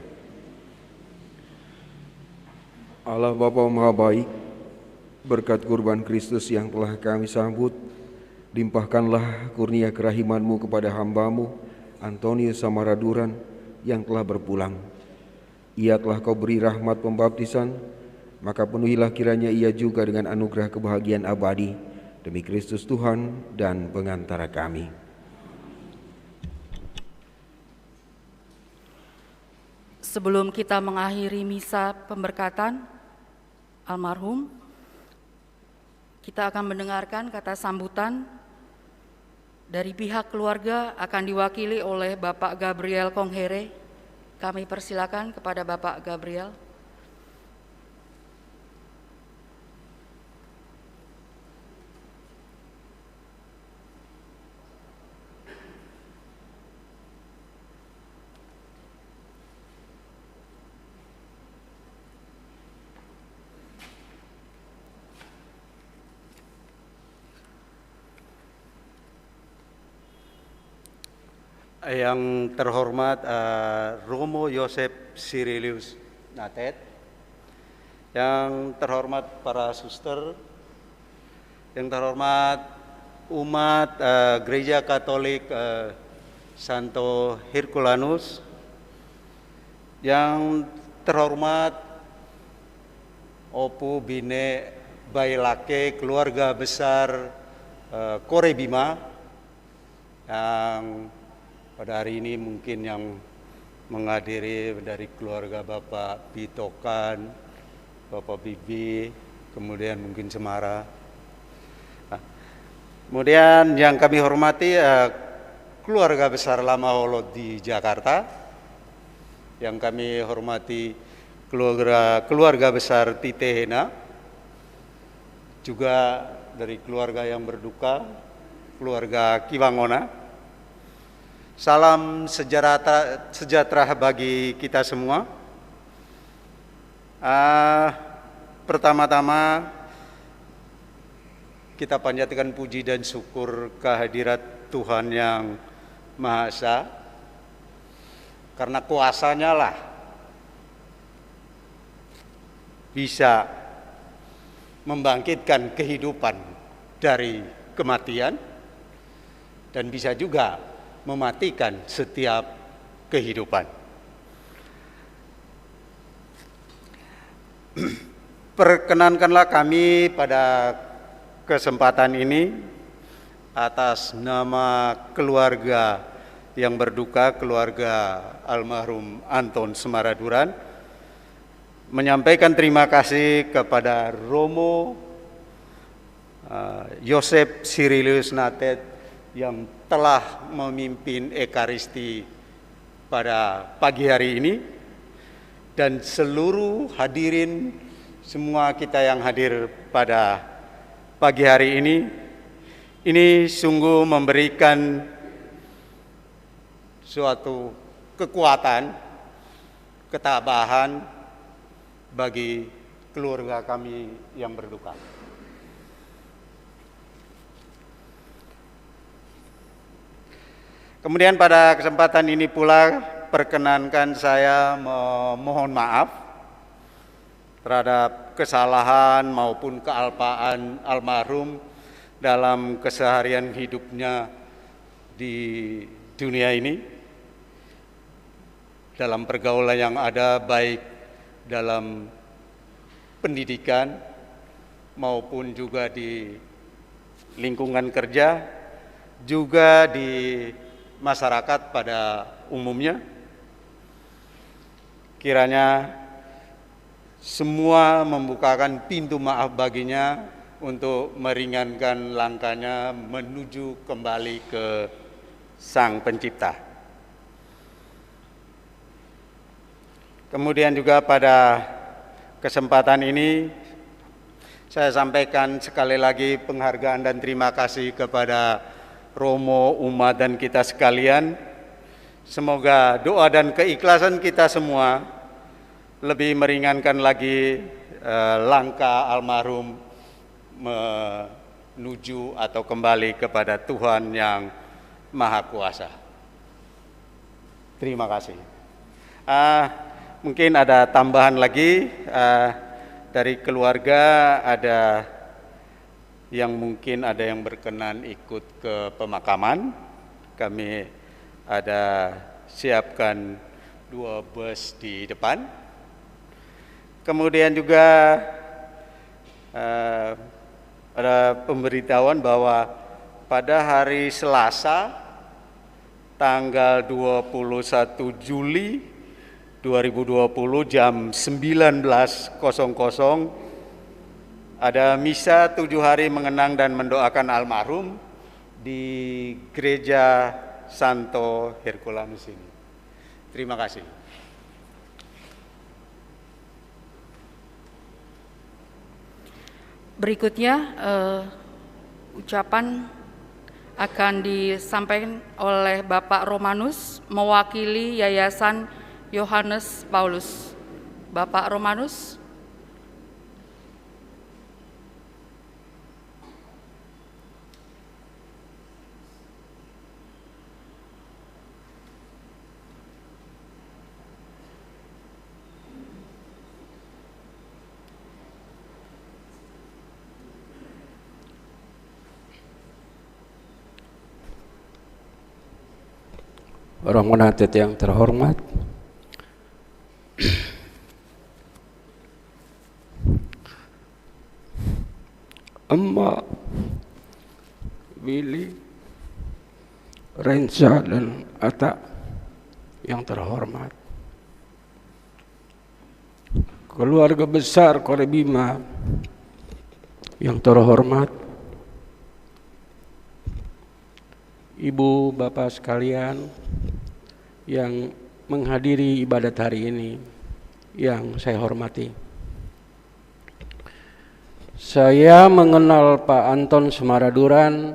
Allah Bapa Maha Baik, berkat kurban Kristus yang telah kami sambut, limpahkanlah kurnia kerahiman-Mu kepada hamba-Mu, Antonius Samaraduran, yang telah berpulang. Ia telah Kau beri rahmat pembaptisan, maka penuhilah kiranya ia juga dengan anugerah kebahagiaan abadi, demi Kristus Tuhan dan pengantara kami. Sebelum kita mengakhiri misa pemberkatan almarhum, kita akan mendengarkan kata sambutan dari pihak keluarga akan diwakili oleh Bapak Gabriel Konghere. Kami persilakan kepada Bapak Gabriel. Yang terhormat Romo Yosef Sirilius Natet, yang terhormat para suster, yang terhormat umat Gereja Katolik Santo Herculanus, Yang terhormat Opu Bine Bailake, keluarga besar Kore Bima, yang pada hari ini mungkin yang menghadiri dari keluarga Bapak Bitokan, Bapak Bibi, kemudian mungkin Semara. Kemudian yang kami hormati keluarga besar Lama Holod di Jakarta, yang kami hormati keluarga besar Titehena, juga dari keluarga yang berduka, keluarga Kiwangona. Salam sejahtera bagi kita semua. Pertama-tama kita panjatkan puji dan syukur kehadirat Tuhan yang Maha Esa, karena kuasanya lah bisa membangkitkan kehidupan dari kematian dan bisa juga mematikan setiap kehidupan. Perkenankanlah kami pada kesempatan ini atas nama keluarga yang berduka, keluarga almarhum Anton Semaraduran, menyampaikan terima kasih kepada Romo Yosep Sirilius Natet yang telah memimpin Ekaristi pada pagi hari ini, dan seluruh hadirin semua kita yang hadir pada pagi hari ini sungguh memberikan suatu kekuatan, ketabahan bagi keluarga kami yang berduka. Kemudian pada kesempatan ini pula perkenankan saya memohon maaf terhadap kesalahan maupun kealpaan almarhum dalam keseharian hidupnya di dunia ini, dalam pergaulan yang ada, baik dalam pendidikan maupun juga di lingkungan kerja, juga di masyarakat pada umumnya. Kiranya semua membukakan pintu maaf baginya untuk meringankan langkahnya menuju kembali ke Sang Pencipta. Kemudian juga pada kesempatan ini saya sampaikan sekali lagi penghargaan dan terima kasih kepada Romo, umat dan kita sekalian. Semoga doa dan keikhlasan kita semua lebih meringankan lagi langkah almarhum menuju atau kembali kepada Tuhan yang Maha Kuasa. Terima kasih. Mungkin ada tambahan lagi dari keluarga, ada yang mungkin ada yang berkenan ikut ke pemakaman. Kami ada siapkan 2 bus di depan. Kemudian juga ada pemberitahuan bahwa pada hari Selasa tanggal 21 Juli 2020 jam 19.00 ada misa 7 hari mengenang dan mendoakan almarhum di Gereja Santo Herculanus ini. Terima kasih. Berikutnya ucapan akan disampaikan oleh Bapak Romanus mewakili Yayasan Yohanes Paulus. Bapak Romanus. Romo Natet yang terhormat, Rensa dan Atta yang terhormat, keluarga besar Korebima yang terhormat, ibu bapak sekalian yang menghadiri ibadat hari ini yang saya hormati. Saya mengenal Pak Anton Semaraduran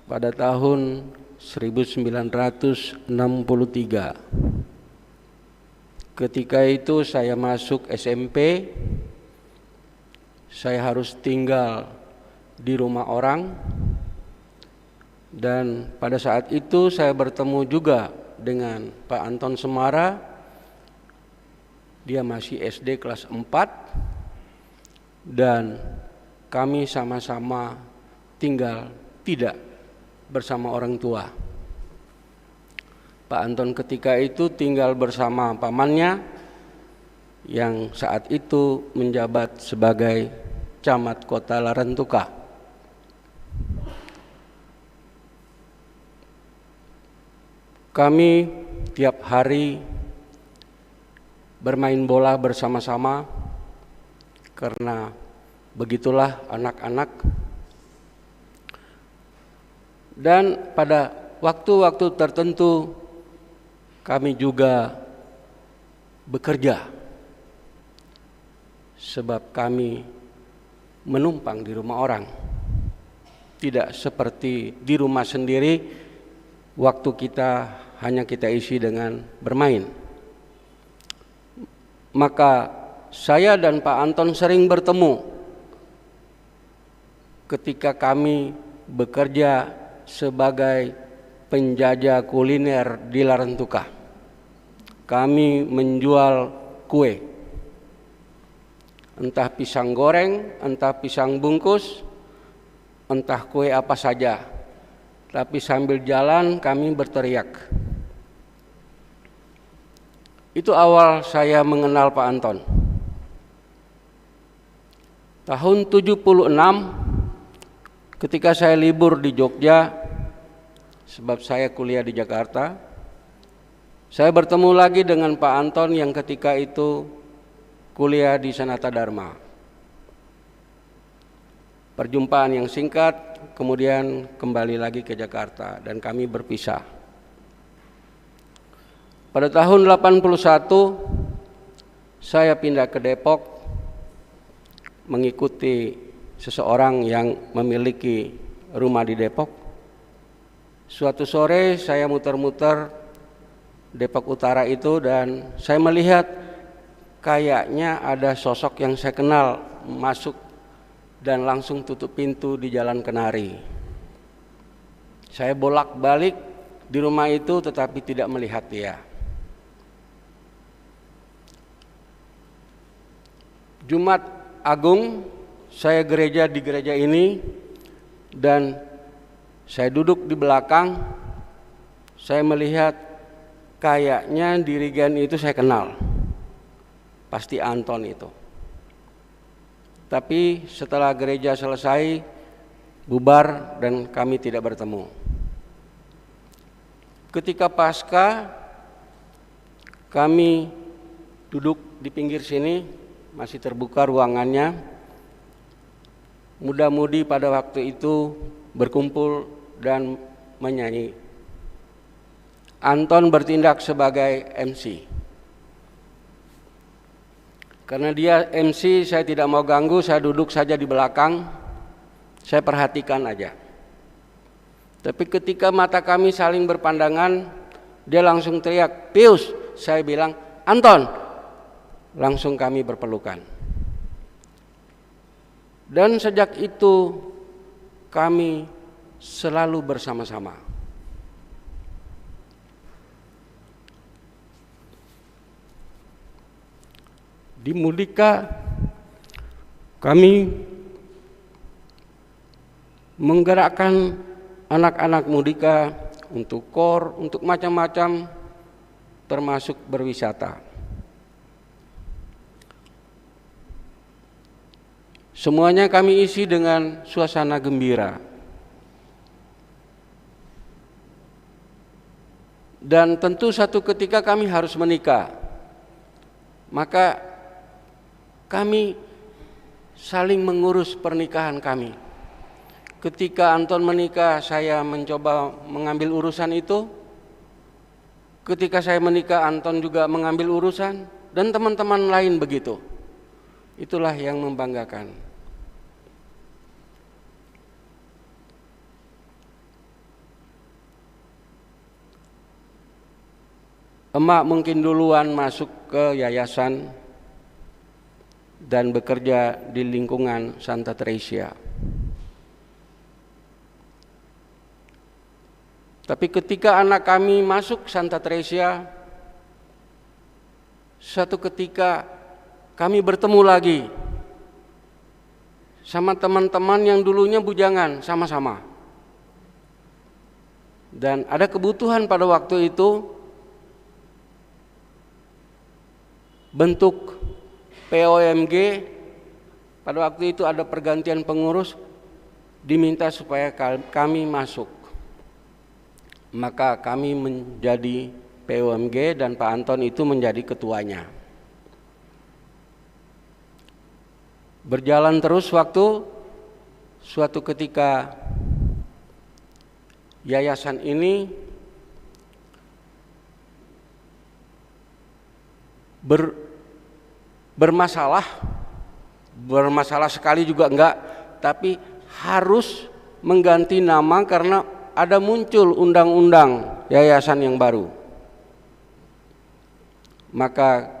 pada tahun 1963. Ketika itu saya masuk SMP, saya harus tinggal di rumah orang, dan pada saat itu saya bertemu juga dengan Pak Anton Semara. Dia masih SD kelas 4 dan kami sama-sama tinggal tidak bersama orang tua. Pak Anton ketika itu tinggal bersama pamannya yang saat itu menjabat sebagai camat kota Larantuka. Kami tiap hari bermain bola bersama-sama karena begitulah anak-anak. Dan pada waktu-waktu tertentu kami juga bekerja, sebab kami menumpang di rumah orang. Tidak seperti di rumah sendiri, waktu kita hanya kita isi dengan bermain. Maka saya dan Pak Anton sering bertemu ketika kami bekerja sebagai penjajah kuliner di Larantuka. Kami menjual kue, entah pisang goreng, entah pisang bungkus, entah kue apa saja. Tapi sambil jalan kami berteriak. Itu awal saya mengenal Pak Anton. Tahun 76 ketika saya libur di Jogja, sebab saya kuliah di Jakarta, saya bertemu lagi dengan Pak Anton yang ketika itu kuliah di Sanata Dharma. Perjumpaan yang singkat, kemudian kembali lagi ke Jakarta dan kami berpisah. Pada tahun 81 saya pindah ke Depok mengikuti seseorang yang memiliki rumah di Depok. Suatu sore saya muter-muter Depok Utara itu dan saya melihat kayaknya ada sosok yang saya kenal masuk dan langsung tutup pintu di Jalan Kenari. Saya bolak-balik di rumah itu tetapi tidak melihat dia. Jumat Agung saya gereja di gereja ini dan saya duduk di belakang. Saya melihat kayaknya dirigen itu saya kenal, pasti Anton itu. Tapi setelah gereja selesai bubar dan kami tidak bertemu. Ketika Pasca kami duduk di pinggir sini, masih terbuka ruangannya. Muda-mudi pada waktu itu berkumpul dan menyanyi. Anton bertindak sebagai MC. Karena dia MC, saya tidak mau ganggu, saya duduk saja di belakang, saya perhatikan aja. Tapi ketika mata kami saling berpandangan, dia langsung teriak, "Pius!" Saya bilang, "Anton!" Langsung kami berpelukan. Dan sejak itu kami selalu bersama-sama. Di Mudika kami menggerakkan anak-anak Mudika untuk KOR, untuk macam-macam, termasuk berwisata. Semuanya kami isi dengan suasana gembira. Dan tentu satu ketika kami harus menikah. Maka kami saling mengurus pernikahan kami. Ketika Anton menikah, saya mencoba mengambil urusan itu. Ketika saya menikah, Anton juga mengambil urusan, dan teman-teman lain begitu. Itulah yang membanggakan. Emak mungkin duluan masuk ke yayasan dan bekerja di lingkungan Santa Teresia. Tapi ketika anak kami masuk Santa Teresia, suatu ketika kami bertemu lagi sama teman-teman yang dulunya bujangan sama-sama. Dan ada kebutuhan pada waktu itu bentuk POMG. Pada waktu itu ada pergantian pengurus, diminta supaya kami masuk. Maka kami menjadi POMG dan Pak Anton itu menjadi ketuanya. Berjalan terus waktu, suatu ketika yayasan ini bermasalah sekali juga enggak, tapi harus mengganti nama karena ada muncul undang-undang yayasan yang baru. Maka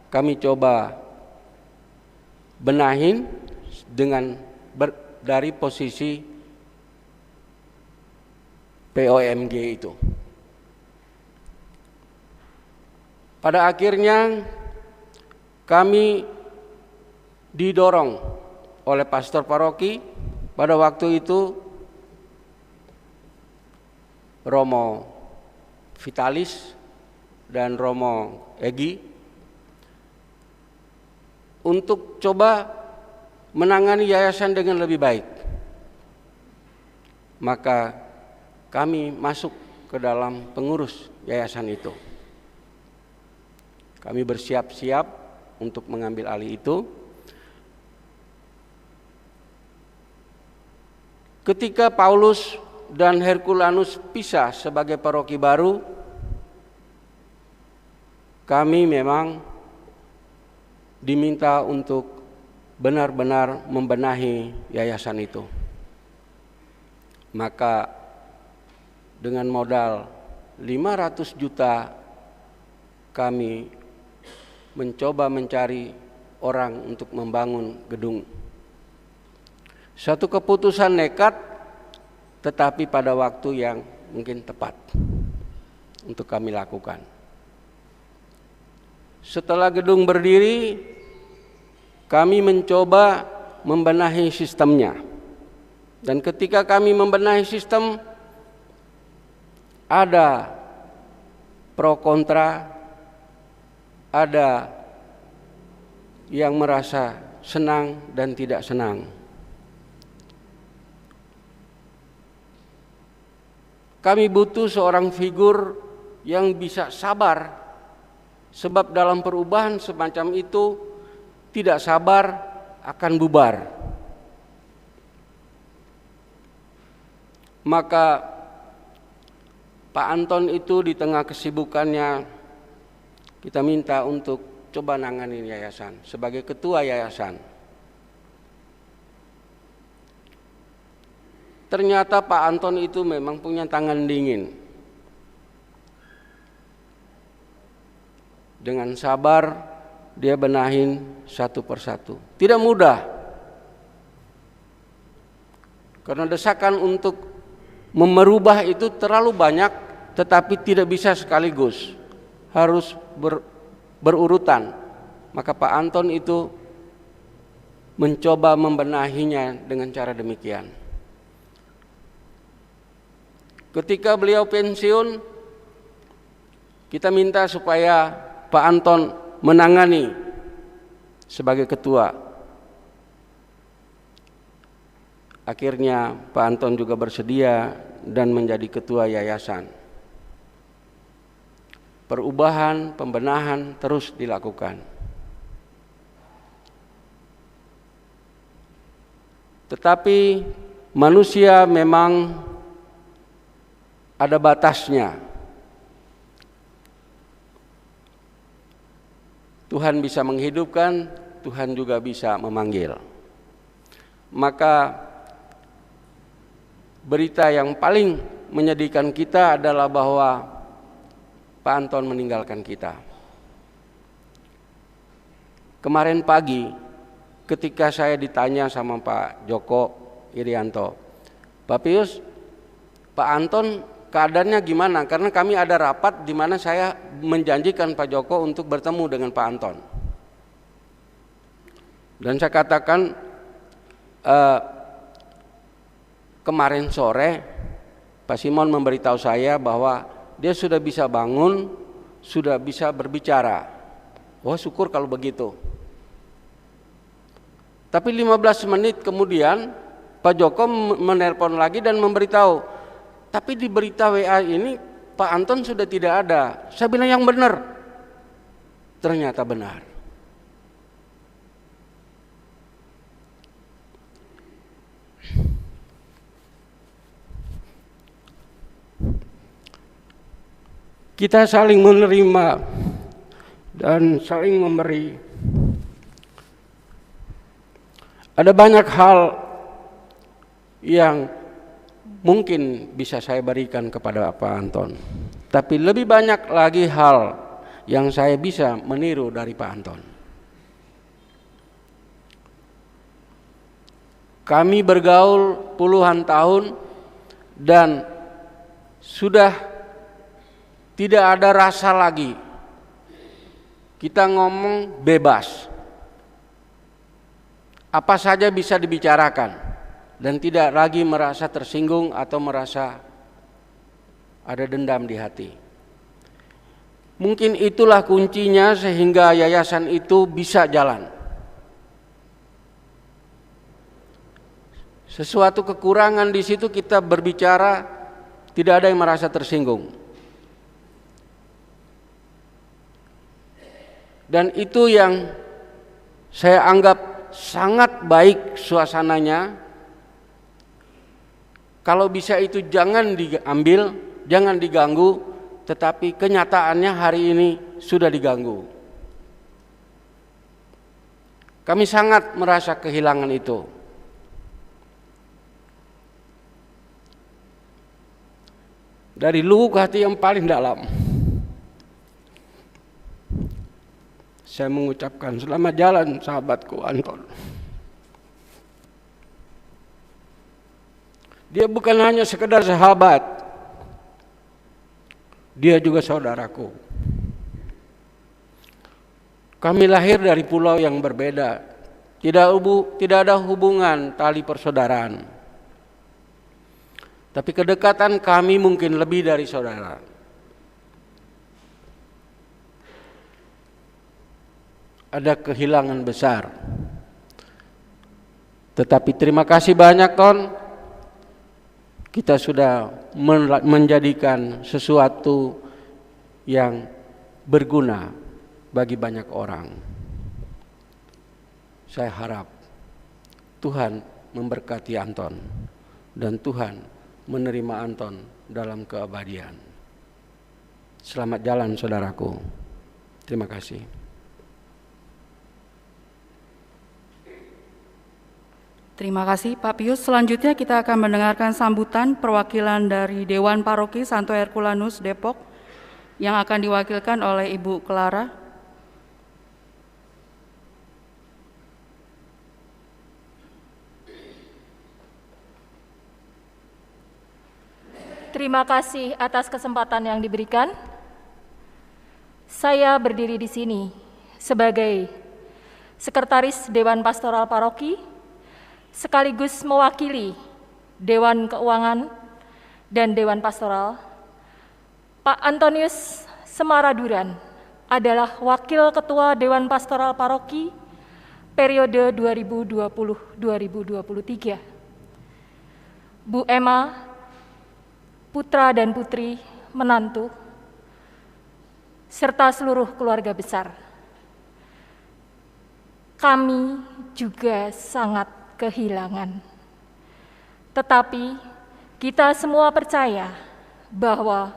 kami coba benahin dengan dari posisi POMG itu. Pada akhirnya kami didorong oleh pastor paroki pada waktu itu, Romo Vitalis dan Romo Egi, untuk coba menangani yayasan dengan lebih baik. Maka kami masuk ke dalam pengurus yayasan itu. Kami bersiap-siap untuk mengambil alih itu. Ketika Paulus dan Herculanus pisah sebagai paroki baru, kami memang diminta untuk benar-benar membenahi yayasan itu. Maka dengan modal 500 juta kami mencoba mencari orang untuk membangun gedung. Satu keputusan nekat, tetapi pada waktu yang mungkin tepat untuk kami lakukan. Setelah gedung berdiri, kami mencoba membenahi sistemnya. Dan ketika kami membenahi sistem, ada pro kontra, ada yang merasa senang dan tidak senang. Kami butuh seorang figur yang bisa sabar, sebab dalam perubahan semacam itu tidak sabar akan bubar. Maka Pak Anton itu di tengah kesibukannya kita minta untuk coba nanganin yayasan sebagai ketua yayasan. Ternyata Pak Anton itu memang punya tangan dingin. Dengan sabar dia benahin satu persatu. Tidak mudah. Karena desakan untuk merubah itu terlalu banyak, tetapi tidak bisa sekaligus. Harus berurutan. Maka Pak Anton itu mencoba membenahinya dengan cara demikian. Ketika beliau pensiun, kita minta supaya Pak Anton menangani sebagai ketua. Akhirnya Pak Anton juga bersedia dan menjadi ketua yayasan. perubahan, pembenahan terus dilakukan. Tetapi manusia memang ada batasnya. Tuhan bisa menghidupkan, Tuhan juga bisa memanggil. Maka berita yang paling menyedihkan kita adalah bahwa Pak Anton meninggalkan kita. Kemarin pagi ketika saya ditanya sama Pak Joko Irianto, Pak Pius, Pak Anton keadaannya gimana? Karena kami ada rapat di mana saya menjanjikan Pak Joko untuk bertemu dengan Pak Anton. Dan saya katakan kemarin sore Pak Simon memberitahu saya bahwa dia sudah bisa bangun, sudah bisa berbicara. Oh, syukur kalau begitu. Tapi 15 menit kemudian Pak Joko menelpon lagi dan memberitahu, tapi di berita WA ini Pak Anton sudah tidak ada. Saya bilang yang benar. Ternyata benar. Kita saling menerima dan saling memberi. Ada banyak hal yang mungkin bisa saya berikan kepada Pak Anton, tapi lebih banyak lagi hal yang saya bisa meniru dari Pak Anton. Kami bergaul puluhan tahun dan sudah tidak ada rasa lagi. Kita ngomong bebas. Apa saja bisa dibicarakan dan tidak lagi merasa tersinggung atau merasa ada dendam di hati. Mungkin itulah kuncinya sehingga yayasan itu bisa jalan. Sesuatu kekurangan di situ kita berbicara, tidak ada yang merasa tersinggung. Dan itu yang saya anggap sangat baik suasananya. Kalau bisa itu jangan diambil, jangan diganggu, tetapi kenyataannya hari ini sudah diganggu. Kami sangat merasa kehilangan itu. Dari lubuk hati yang paling dalam, saya mengucapkan selamat jalan sahabatku Anton. Dia bukan hanya sekedar sahabat, dia juga saudaraku. Kami lahir dari pulau yang berbeda, tidak ada hubungan tali persaudaraan. Tapi kedekatan kami mungkin lebih dari saudara. Ada kehilangan besar. Tetapi terima kasih banyak Ton. Kita sudah menjadikan sesuatu yang berguna bagi banyak orang. Saya harap Tuhan memberkati Anton dan Tuhan menerima Anton dalam keabadian. Selamat jalan saudaraku. Terima kasih. Terima kasih Pak Pius. Selanjutnya kita akan mendengarkan sambutan perwakilan dari Dewan Paroki Santo Herculanus Depok yang akan diwakilkan oleh Ibu Clara. Terima kasih atas kesempatan yang diberikan. Saya berdiri di sini sebagai Sekretaris Dewan Pastoral Paroki, sekaligus mewakili Dewan Keuangan dan Dewan Pastoral. Pak Antonius Semaraduran adalah Wakil Ketua Dewan Pastoral Paroki periode 2020-2023. Bu Emma, putra dan putri menantu, serta seluruh keluarga besar. Kami juga sangat kehilangan. Tetapi kita semua percaya bahwa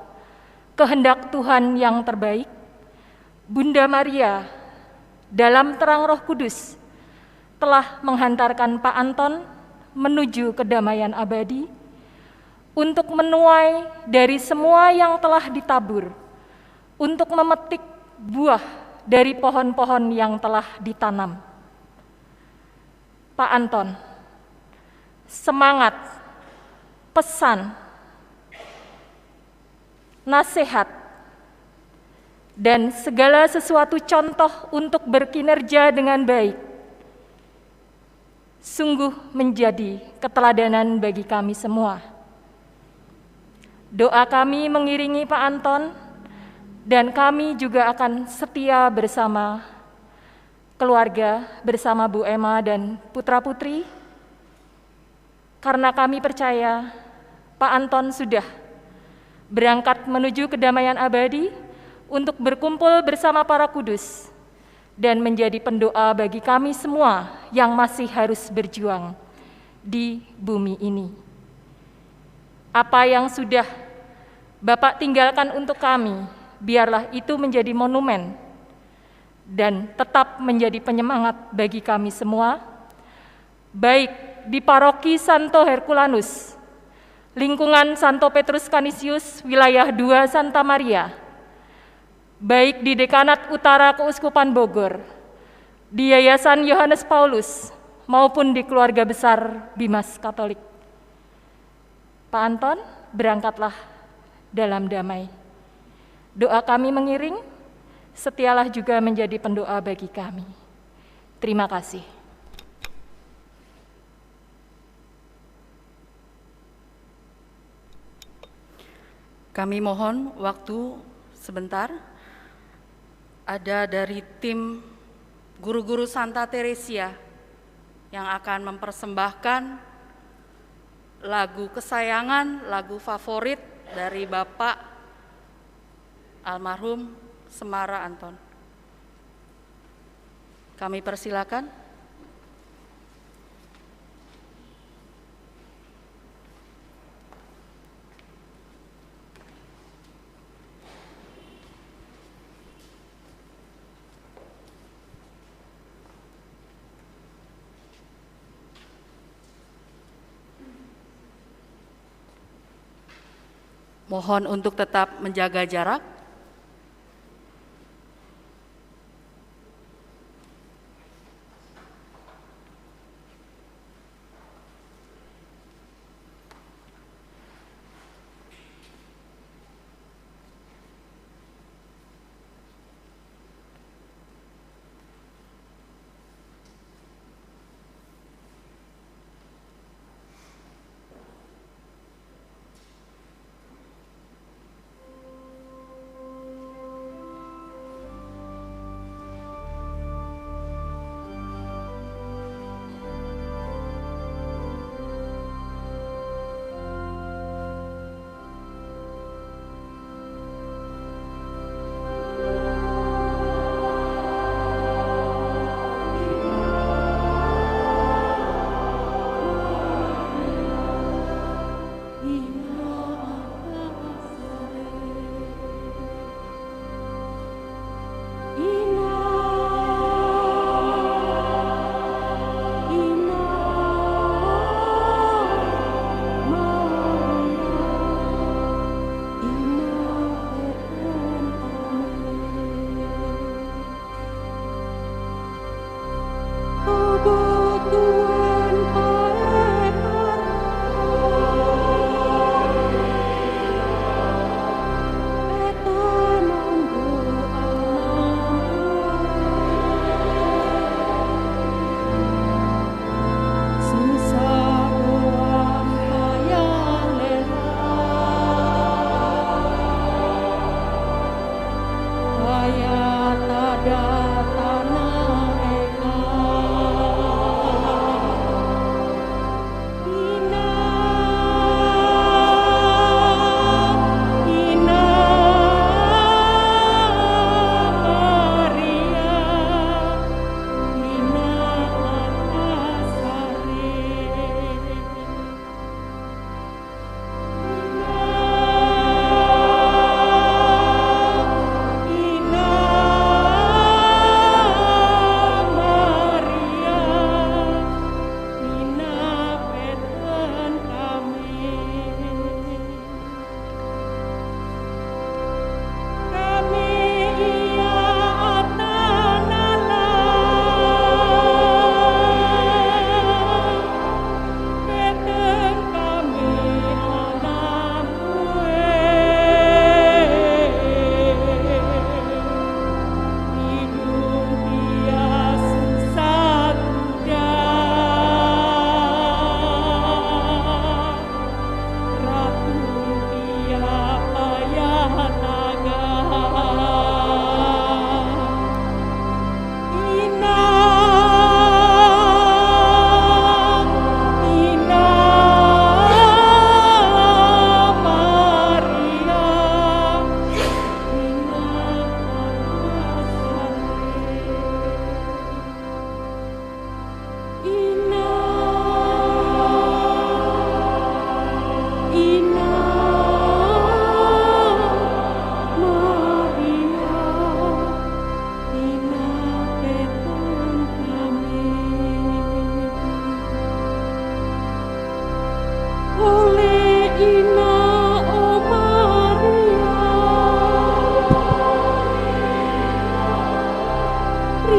kehendak Tuhan yang terbaik, Bunda Maria dalam terang Roh Kudus telah menghantarkan Pak Anton menuju kedamaian abadi untuk menuai dari semua yang telah ditabur, untuk memetik buah dari pohon-pohon yang telah ditanam. Pak Anton, semangat, pesan, nasihat, dan segala sesuatu contoh untuk berkinerja dengan baik sungguh menjadi keteladanan bagi kami semua. Doa kami mengiringi Pak Anton, dan kami juga akan setia bersama keluarga, bersama Bu Emma dan putra-putri, karena kami percaya Pak Anton sudah berangkat menuju kedamaian abadi untuk berkumpul bersama para kudus dan menjadi pendoa bagi kami semua yang masih harus berjuang di bumi ini. Apa yang sudah Bapak tinggalkan untuk kami, biarlah itu menjadi monumen dan tetap menjadi penyemangat bagi kami semua, baik di Paroki Santo Herculanus, lingkungan Santo Petrus Canisius, wilayah 2 Santa Maria, baik di Dekanat Utara Keuskupan Bogor, di Yayasan Yohanes Paulus, maupun di keluarga besar Bimas Katolik. Pak Anton, berangkatlah dalam damai. Doa kami mengiring, setialah juga menjadi pendoa bagi kami. Terima kasih. Kami mohon waktu sebentar. Ada dari tim guru-guru Santa Teresia yang akan mempersembahkan lagu kesayangan, lagu favorit dari Bapak almarhum Semara Anton. Kami persilakan. Mohon untuk tetap menjaga jarak.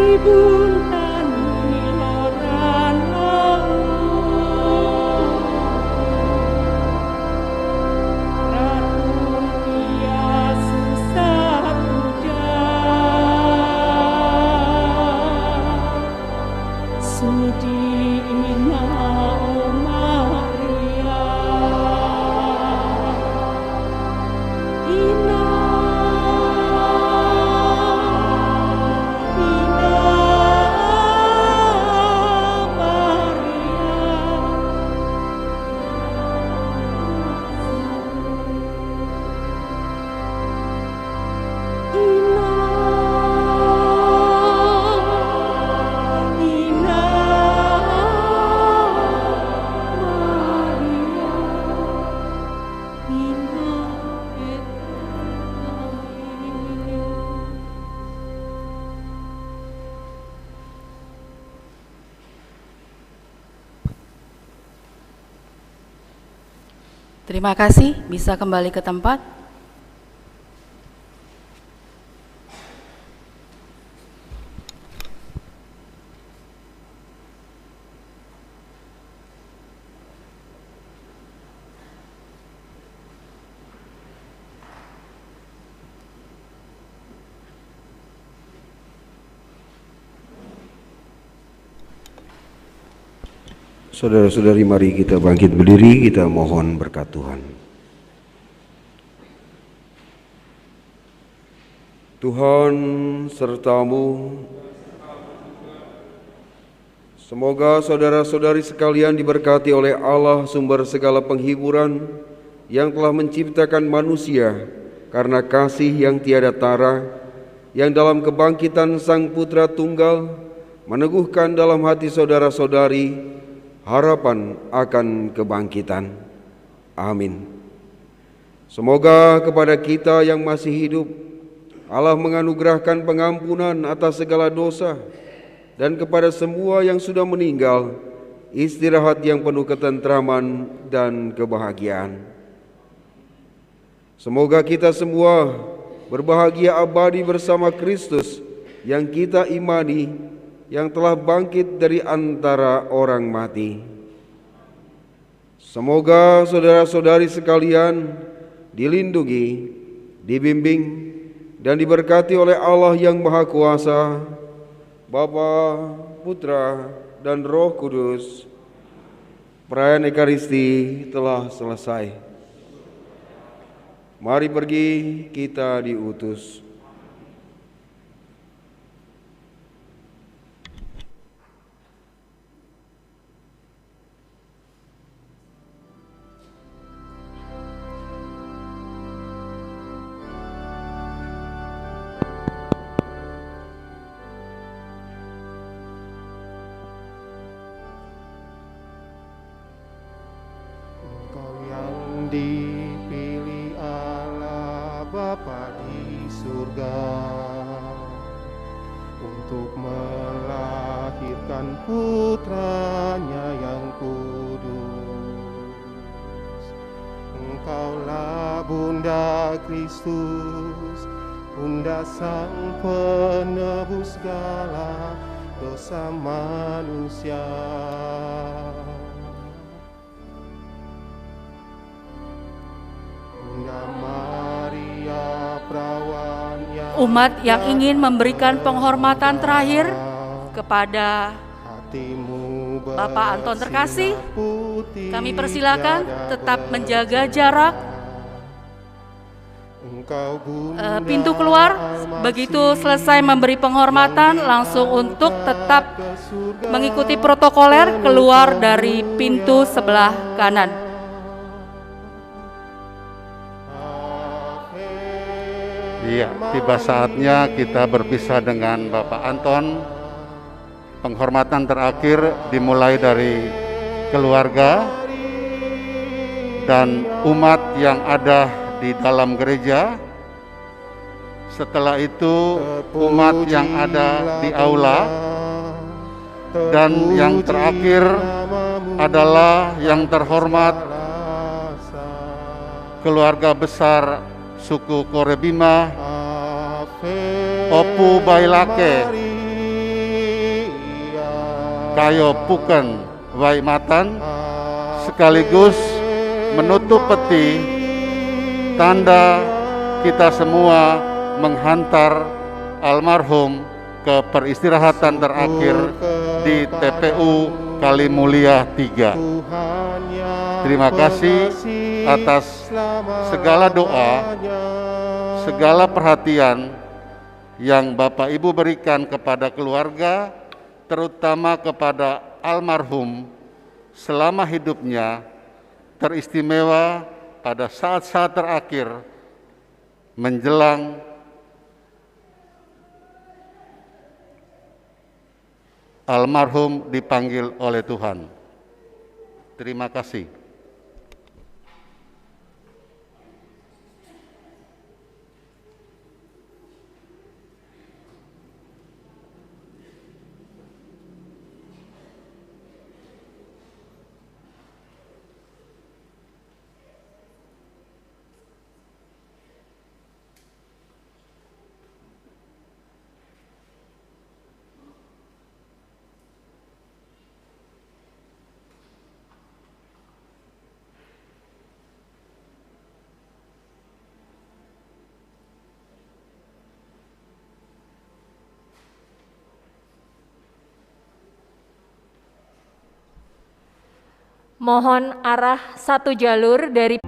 dibuntani loran laut, ratun ia susah udah, sudi ina o Maria, ina Terima kasih, bisa kembali ke tempat. Saudara-saudari, mari kita bangkit berdiri, kita mohon berkat Tuhan. Tuhan sertamu. Semoga saudara-saudari sekalian diberkati oleh Allah sumber segala penghiburan yang telah menciptakan manusia karena kasih yang tiada tara, yang dalam kebangkitan Sang Putra Tunggal meneguhkan dalam hati saudara-saudari harapan akan kebangkitan. Amin. Semoga kepada kita yang masih hidup, Allah menganugerahkan pengampunan atas segala dosa, dan kepada semua yang sudah meninggal, istirahat yang penuh ketentraman dan kebahagiaan. Semoga kita semua berbahagia abadi bersama Kristus yang kita imani, yang telah bangkit dari antara orang mati. Semoga saudara-saudari sekalian dilindungi, dibimbing, dan diberkati oleh Allah yang Maha Kuasa, Bapa, Putra, dan Roh Kudus. Perayaan Ekaristi telah selesai. Mari pergi, kita diutus. Dipilih Allah Bapa di surga untuk melahirkan putranya yang kudus. Engkaulah Bunda Kristus, Bunda Sang Penebus segala dosa manusia. Umat yang ingin memberikan penghormatan terakhir kepada Bapak Anton terkasih, kami persilakan tetap menjaga jarak. Pintu keluar, begitu selesai memberi penghormatan langsung untuk tetap mengikuti protokoler keluar dari pintu sebelah kanan. Iya, tiba saatnya kita berpisah dengan Bapak Anton. Penghormatan terakhir dimulai dari keluarga dan umat yang ada di dalam gereja. Setelah itu umat yang ada di aula, dan yang terakhir adalah yang terhormat keluarga besar suku Korebima, Opu Bailake, kayo puken waimatan sekaligus menutup peti tanda kita semua menghantar almarhum ke peristirahatan terakhir di TPU Kalimulia 3. Terima kasih atas segala doa, segala perhatian yang Bapak Ibu berikan kepada keluarga, terutama kepada almarhum selama hidupnya, teristimewa pada saat-saat terakhir menjelang almarhum dipanggil oleh Tuhan. Terima kasih. Mohon arah satu jalur dari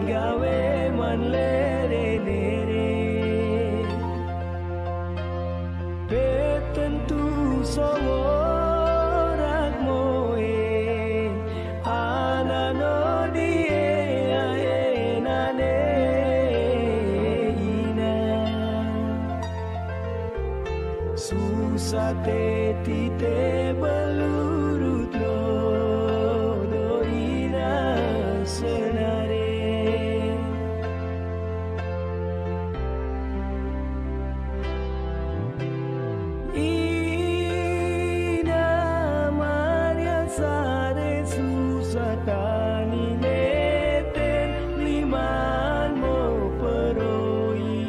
Gawe man lere te tite belurut lo doina senare. Ina Maria sare susatani neten liman mo peroi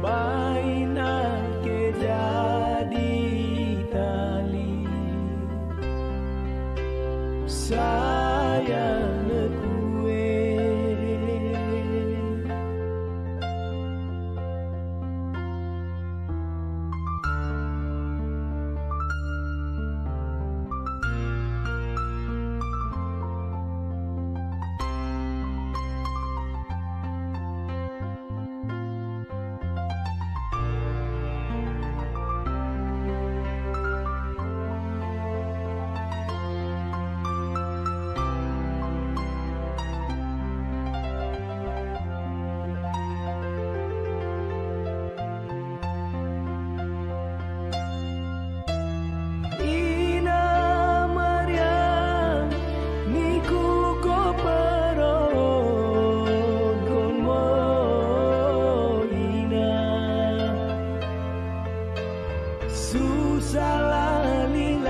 baina ke jadi tali sayang kue. Ina Maria niku ko peron kon mo ina susah lilaran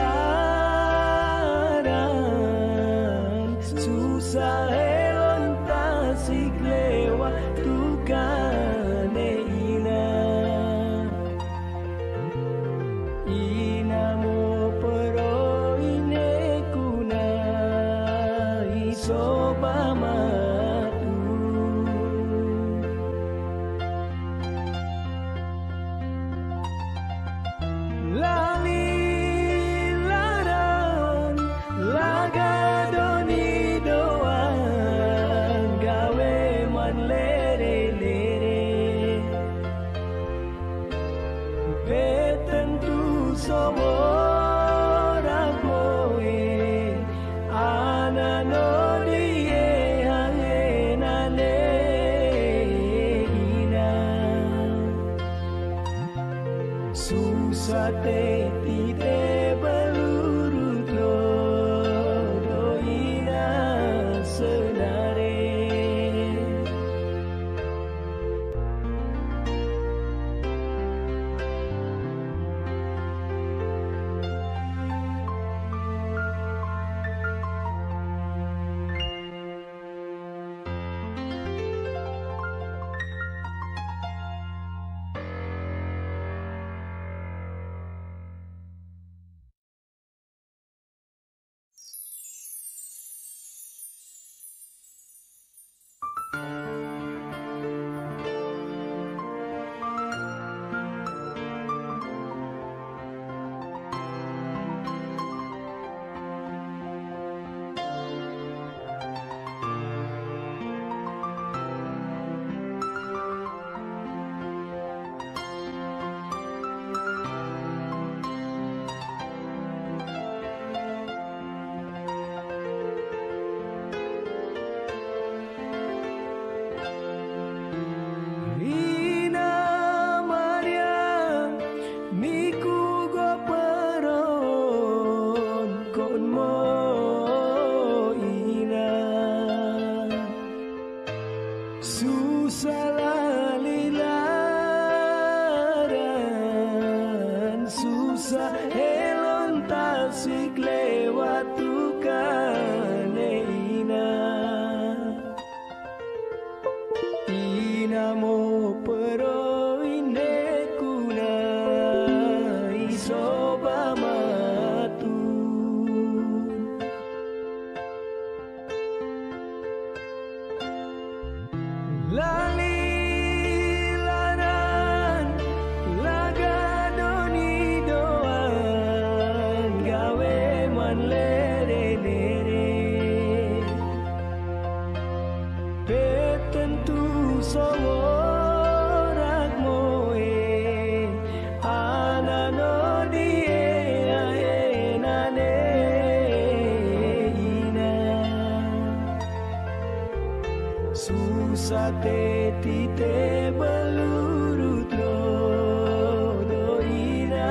susah elon tasik lewat tukane ina mo pero ine kuna isoba matu lali laran laga doni doan gawe man lere lere betentu somora koe anano die hangenane ina susah te tite belurut lo doina senare. Ina Maria niku go peron kon mo ina susah lilaran susah elon tasik lewat tukane ina mo pero ine kuna isoba matu lali laran laga doni doan gawe man lere lere betentu sorak moe anano die aenane ina susah te tite belurut lo doina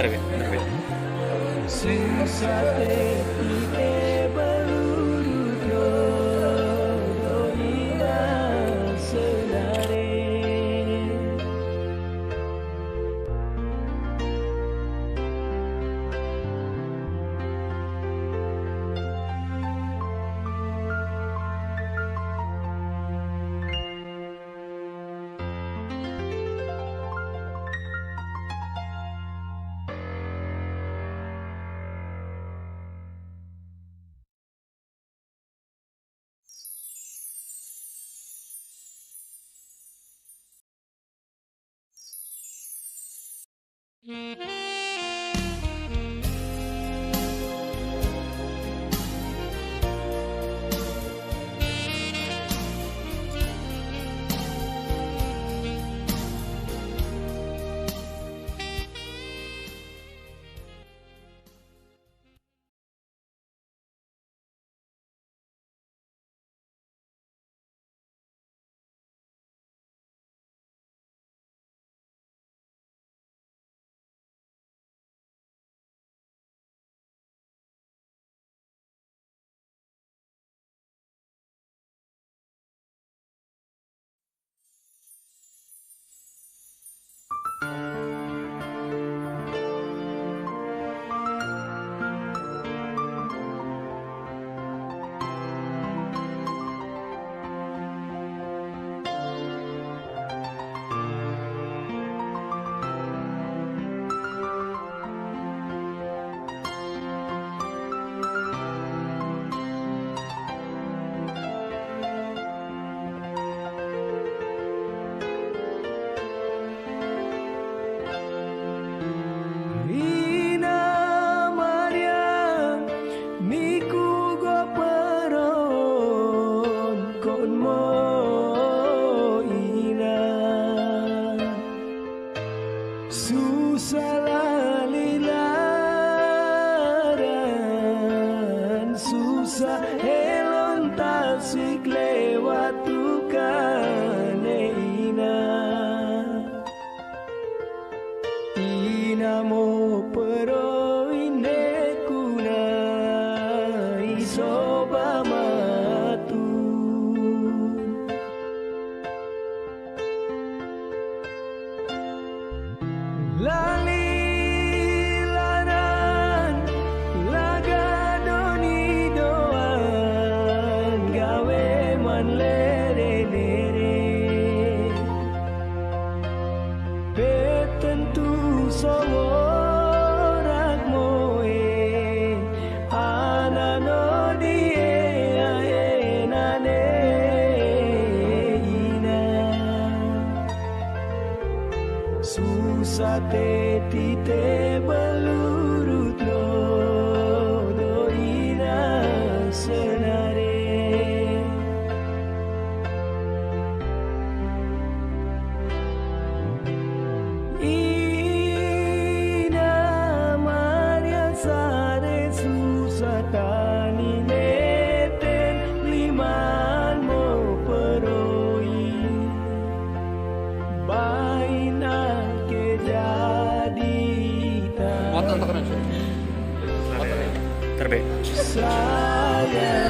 Terbit. Susah tete berurut ina senare. Susah elon tasik lewat tukane ina mo pero ine kuna isoba matu lali susah teti te belurut lo ina senare ina Maria sare susah tani neten liman mo peroi baina Terbit. saya